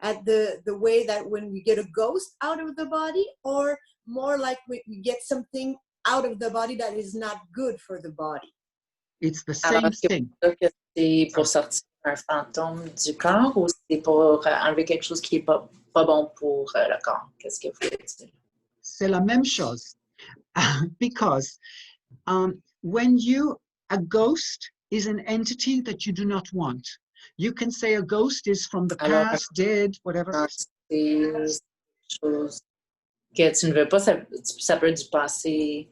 at the way that when we get a ghost out of the body, or more like we get something out of the body that is not good for the body?
It's the same thing.
Que c'est pour sortir un fantôme du corps ou c'est pour enlever quelque chose qui n'est pas bon pour le corps? Qu'est-ce que vous voulez dire?
C'est la même chose. Because when a ghost is an entity that you do not want. You can say a ghost is from the past, dead, whatever.
C'est chose que tu ne veux pas, ça peut être du passé.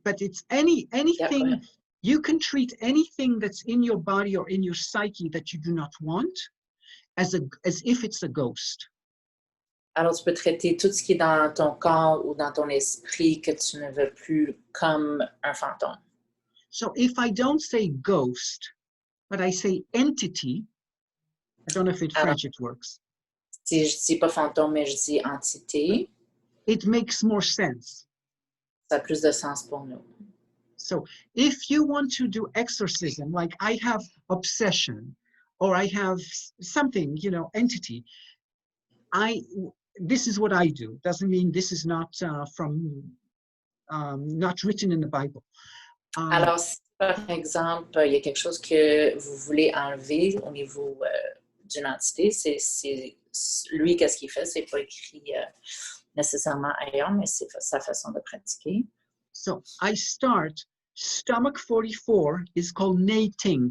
but it's
Yeah, go
anything,
ahead.
you can treat anything that's in your body or in your psyche that you do not want as if it's a ghost.
Alors, tu peux traiter tout ce qui est dans ton corps ou dans ton esprit que tu ne veux plus comme un fantôme.
So if I don't say ghost, but I say entity, I don't know if in
Alors,
French it works,
si je dis pas fantôme, mais je dis entité,
it makes more sense.
ça a plus de sens pour nous.
So if you want to do exorcism, like I have obsession, or I have something, you know, entity, this is what I do. Doesn't mean this is not not written in the Bible.
Alors, si par exemple, il y a quelque chose que vous voulez enlever au niveau d'une entité, c'est lui, qu'est-ce qu'il fait? C'est pas écrit nécessairement ailleurs, mais c'est sa façon de pratiquer.
So I start, stomach 44 is called nating,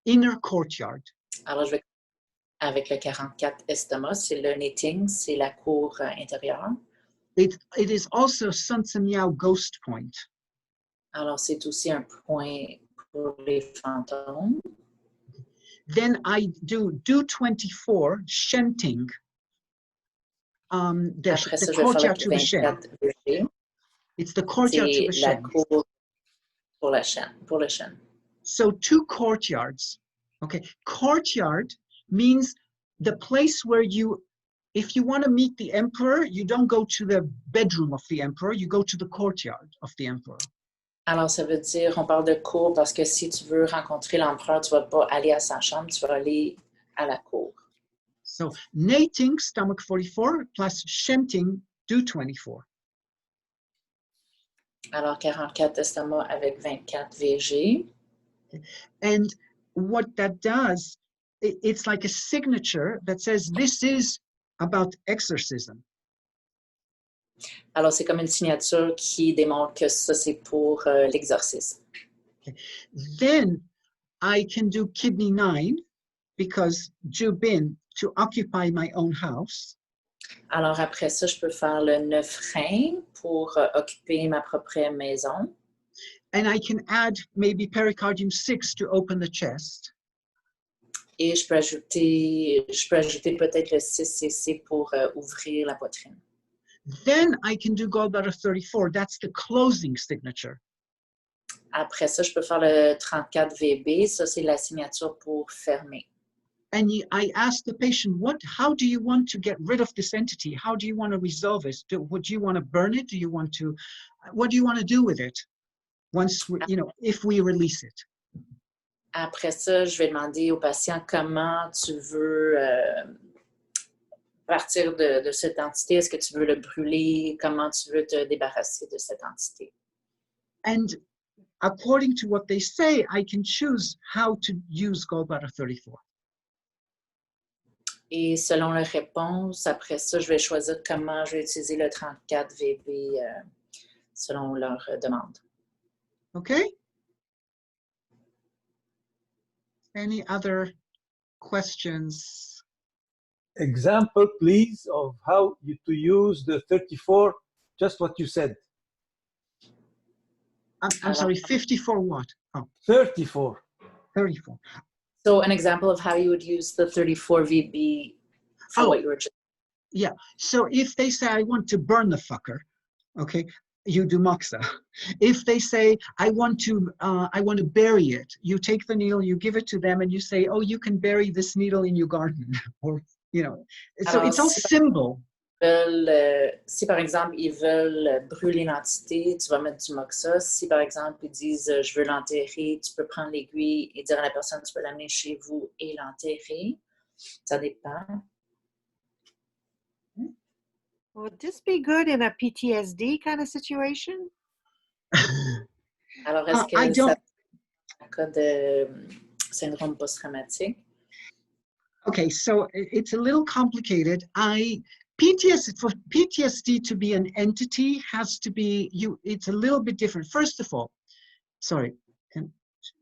inner courtyard.
Alors, je vais avec le 44 estomac, c'est le knitting, c'est la cour intérieure.
It is also Sun Miao ghost point.
Alors, c'est aussi un point pour les fantômes.
Then I do 24 shenting.
Après ça,
The
je vais faire
courtyard
le
to the shen.
24 VG.
It's the courtyard to the
C'est la
shen.
cour pour la chaîne, pour le chêne.
So 2 courtyards. Okay, courtyard means the place where if you want to meet the emperor, you don't go to the bedroom of the emperor, you go to the courtyard of the emperor.
Alors, ça veut dire, on parle de cour parce que si tu veux rencontrer l'empereur, tu ne vas pas aller à sa chambre, tu vas aller à la cour.
So nating, stomach 44, plus shenting, do 24.
Alors, 44 estomac avec 24 VG.
And what that does, it's like a signature that says this is about exorcism.
Alors, c'est comme une signature qui démontre que ça, c'est pour l'exorcisme.
Okay. Then I can do kidney 9 because Jubin to occupy my own house.
Alors, après ça, je peux faire le 9 reins pour occuper ma propre maison.
And I can add maybe pericardium 6 to open the chest.
Et je peux ajouter peut-être le 6cc pour ouvrir la poitrine.
Then I can do gallbladder 34. That's the closing signature.
Après ça, je peux faire le 34 VB. Ça, c'est la signature pour fermer.
And I ask the patient, how do you want to get rid of this entity? How do you want to resolve it? Would you want to burn it? What do you want to do with it? Once, if we release it.
Après ça, je vais demander au patient comment tu veux partir de cette entité. Est-ce que tu veux le brûler? Comment tu veux te débarrasser de cette entité?
And according to what they say, I can choose how to use gallbladder 34.
Et selon leur réponse, après ça, je vais choisir comment je vais utiliser le 34 VB selon leur demande.
Okay? Any other questions?
Example, please, of how to use the 34, just what you said.
I'm sorry, 54 what? Oh.
34.
34.
So an example of how you would use the 34 VB for what you were just...
Yeah, so if they say, I want to burn the fucker, okay, you do moxa. If they say, I want to bury it, you take the needle, you give it to them, and you say, oh, you can bury this needle in your garden. Or, so it's all symbol.
Si par exemple, ils veulent brûler l'entité, tu vas mettre du moxa. Si par exemple, ils disent, je veux l'enterrer, tu peux prendre l'aiguille et dire à la personne, tu peux l'amener chez vous et l'enterrer. Ça dépend.
Would this be good in a PTSD kind of situation?
Alors, est-ce que ça un cas de syndrome post-traumatique?
Okay, so it's a little complicated. For PTSD to be an entity has to be, it's a little bit different. First of all, sorry, do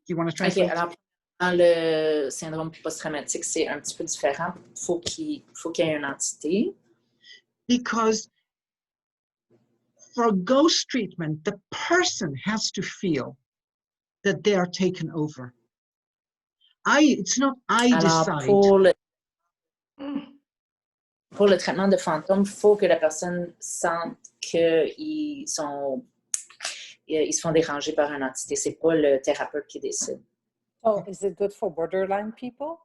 you want to translate?
Okay, alors, dans le syndrome post-traumatique, c'est un petit peu différent. Faut qu'il y ait une entité.
Because For ghost treatment, the person has to feel that they are taken over. It's not I
Alors,
decide.
pour le traitement de fantômes, il faut que la personne sente qu'ils se font déranger par une entité. Ce n'est pas le thérapeute qui décide.
So is it good for borderline people?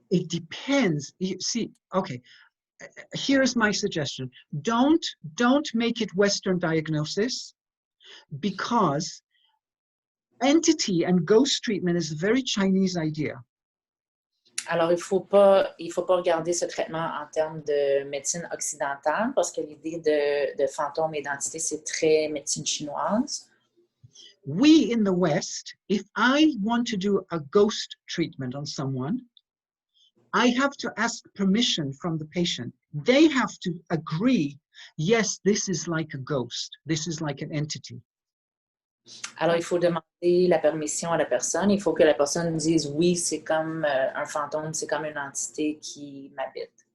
It depends. You see, okay, here's my suggestion. Don't make it Western diagnosis, because entity and ghost treatment is a very Chinese idea.
Alors, il faut pas regarder ce traitement en termes de médecine occidentale, parce que l'idée de fantôme et d'entité, c'est très médecine chinoise.
We in the West, if I want to do a ghost treatment on someone, I have to ask permission from the patient. They have to agree, yes, this is like a ghost. This is like an entity.
Alors, il faut demander la permission à la personne. Il faut que la personne dise oui, c'est comme un fantôme, c'est comme une entité qui m'habite.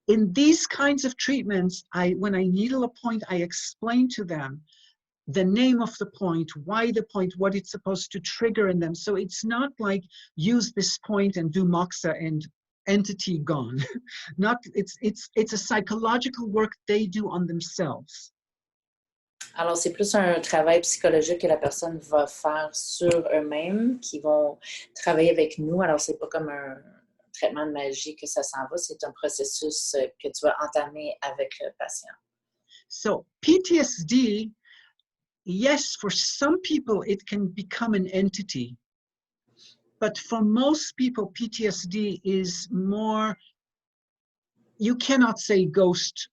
In these kinds of treatments, when I needle a point, I explain to them the name of the point, why the point, what it's supposed to trigger in them. So it's not like use this point and do moxa and entity gone. It's a psychological work they do on themselves.
Alors, c'est plus un travail psychologique que la personne va faire sur eux-mêmes, qui vont travailler avec nous. Alors, c'est pas comme un traitement de magie que ça s'en va, c'est un processus que tu vas entamer avec le patient.
So PTSD, yes, for some people it can become an entity. But for most people, PTSD is more, you cannot say ghost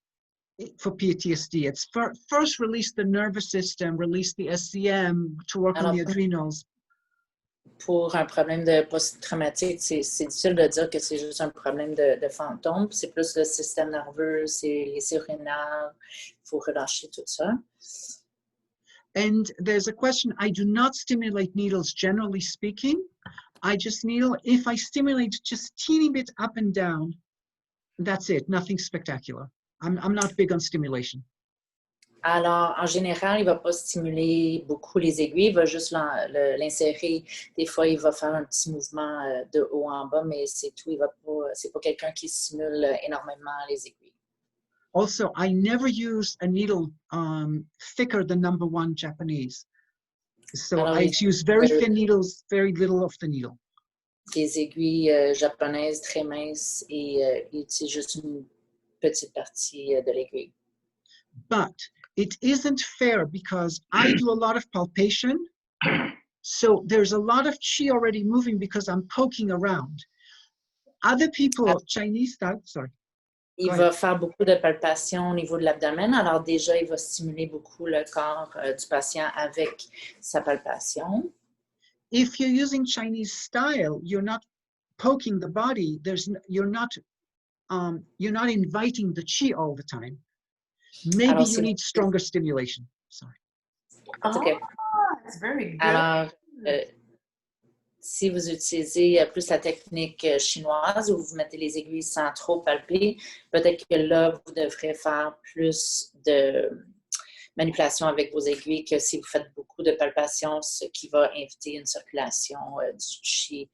for PTSD. It's first release the nervous system, release the SCM to work on the adrenals.
Pour un problème de post-traumatique, c'est difficile de dire que c'est juste un problème de fantôme. C'est plus le système nerveux, c'est les surrénales. Il faut relâcher tout ça.
And there's a question, I do not stimulate needles, generally speaking. I just needle, if I stimulate just teeny bit up and down, that's it, nothing spectacular. I'm not big on stimulation.
Alors, en général, il ne va pas stimuler beaucoup les aiguilles, il va juste l'insérer. Des fois, il va faire un petit mouvement de haut en bas, mais c'est tout. C'est pas quelqu'un qui stimule énormément les aiguilles.
Also, I never use a needle thicker than number 1 Japanese. So
Alors,
I use very thin needles, very little of the needle.
Des aiguilles japonaises très minces et il utilise juste une petite partie de l'aiguille.
But it isn't fair because I do a lot of palpation. So there's a lot of chi already moving because I'm poking around. Other people, Chinese style, sorry.
Il va faire beaucoup de palpations au niveau de l'abdomen. Alors déjà, il va stimuler beaucoup le corps du patient avec sa palpation.
If you're using Chinese style, you're not poking the body. You're not inviting the chi all the time. Maybe
Alors,
you need stronger stimulation. Sorry.
That's okay.
That's very good.
Alors, si vous utilisez plus la technique chinoise où vous mettez les aiguilles sans trop palper, peut-être que là, vous devrez faire plus de manipulation avec vos aiguilles que si vous faites beaucoup de palpation, ce qui va inviter une circulation du chi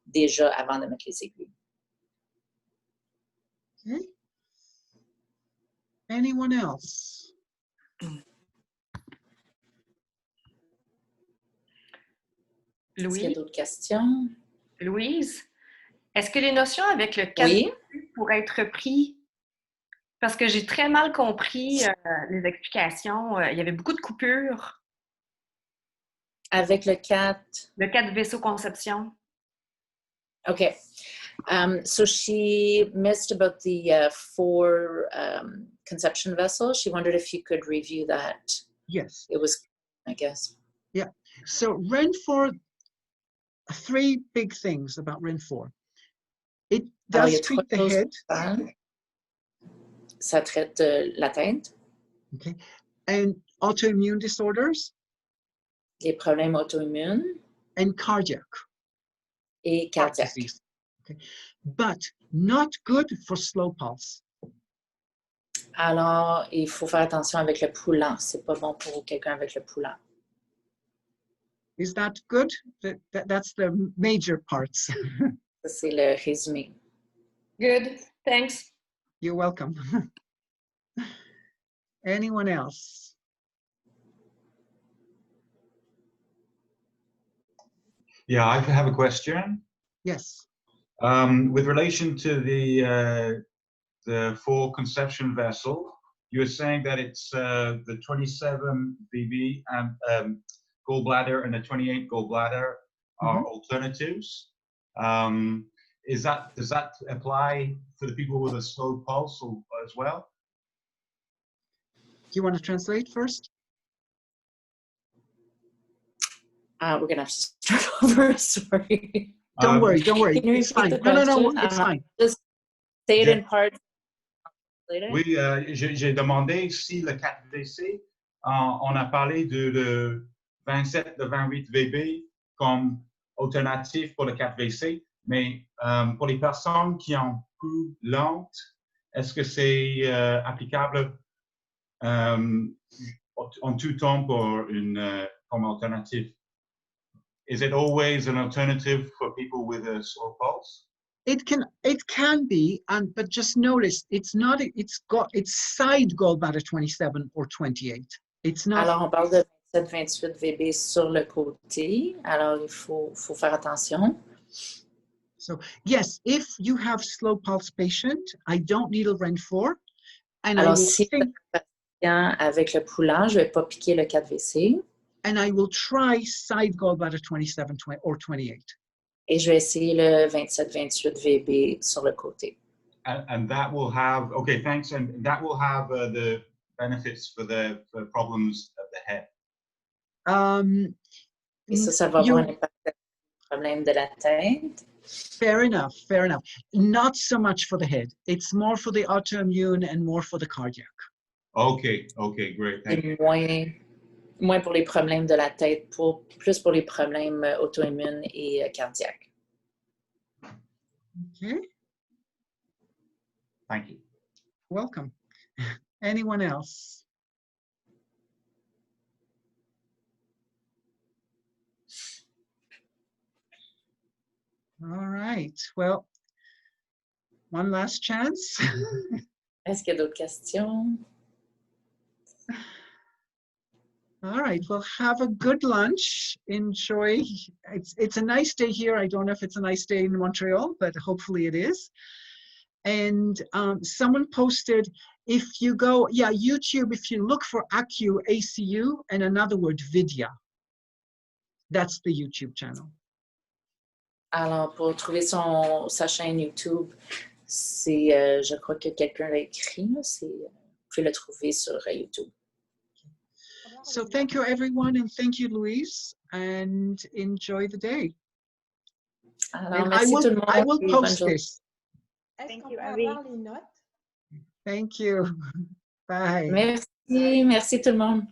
déjà avant de mettre les aiguilles.
Okay. Anyone else?
Est-ce qu'il y a d'autres questions?
Louise, est-ce que les notions avec le 4
Oui.
pourraient être pris? Parce que j'ai très mal compris les explications. Il y avait beaucoup de coupures.
Avec le 4?
Le 4 vaisseau conception.
Okay. So she missed about the 4 conception vessels. She wondered if you could review that.
Yes.
It was, I guess.
Yeah. So REN4, 3 big things about REN4. It does treat the head.
Ça traite la tête.
Okay. And autoimmune disorders.
Les problèmes auto-immunes.
And cardiac.
Et cardiaque.
Okay. But not good for slow pulse.
Alors, il faut faire attention avec le poulant. C'est pas bon pour quelqu'un avec le poulant.
Is that good? That's the major parts.
Ça, c'est le résumé.
Good, thanks.
You're welcome. Anyone else?
Yeah, I have a question.
Yes.
With relation to the full conception vessel, you were saying that it's the 27 VB and gallbladder and the 28 gallbladder are alternatives. Does that apply for the people with a slow pulse as well?
Do you want to translate first?
We're gonna have to start over. Sorry.
Don't worry. It's fine. No, it's fine.
Just say it in parts.
Oui, j'ai demandé si le 4VC, on a parlé de 27, de 28 VB comme alternative pour le 4VC, mais pour les personnes qui ont plus lente, est-ce que c'est applicable en tout temps pour comme alternative? Is it always an alternative for people with a slow pulse?
It can be, but just notice it's side gallbladder 27 or 28. It's not.
Alors, on parle de 27-28 VB sur le côté. Alors, il faut faire attention.
So yes, if you have slow pulse patient, I don't needle Ren 4. And
Alors,
I will
si
think,
patient avec le poulant, je ne vais pas piquer le 4VC.
and I will try side gallbladder 27 or 28.
Et je vais essayer le 27-28 VB sur le côté.
And that will have, okay, thanks. And that will have the benefits for the problems of the head.
Et ça va avoir un impact sur le problème de la tête.
Fair enough. Not so much for the head. It's more for the autoimmune and more for the cardiac.
Okay, great. Thank you.
Moins pour les problèmes de la tête, plus pour les problèmes auto-immunes et cardiaques.
Okay.
Thank you.
Welcome. Anyone else? All right. Well, one last chance.
Est-ce qu'il y a d'autres questions?
All right, well, have a good lunch. Enjoy. It's a nice day here. I don't know if it's a nice day in Montreal, but hopefully it is. And someone posted, if you go, YouTube, if you look for ACU and another word, Vidya, that's the YouTube channel.
Alors, pour trouver sa chaîne YouTube, c'est, je crois que quelqu'un l'a écrit, vous pouvez le trouver sur YouTube.
So thank you, everyone, and thank you, Louise, and enjoy the day.
Alors,
and
merci tout le monde.
I will post this.
Thank you, Abby.
Thank you. Bye.
Merci tout le monde.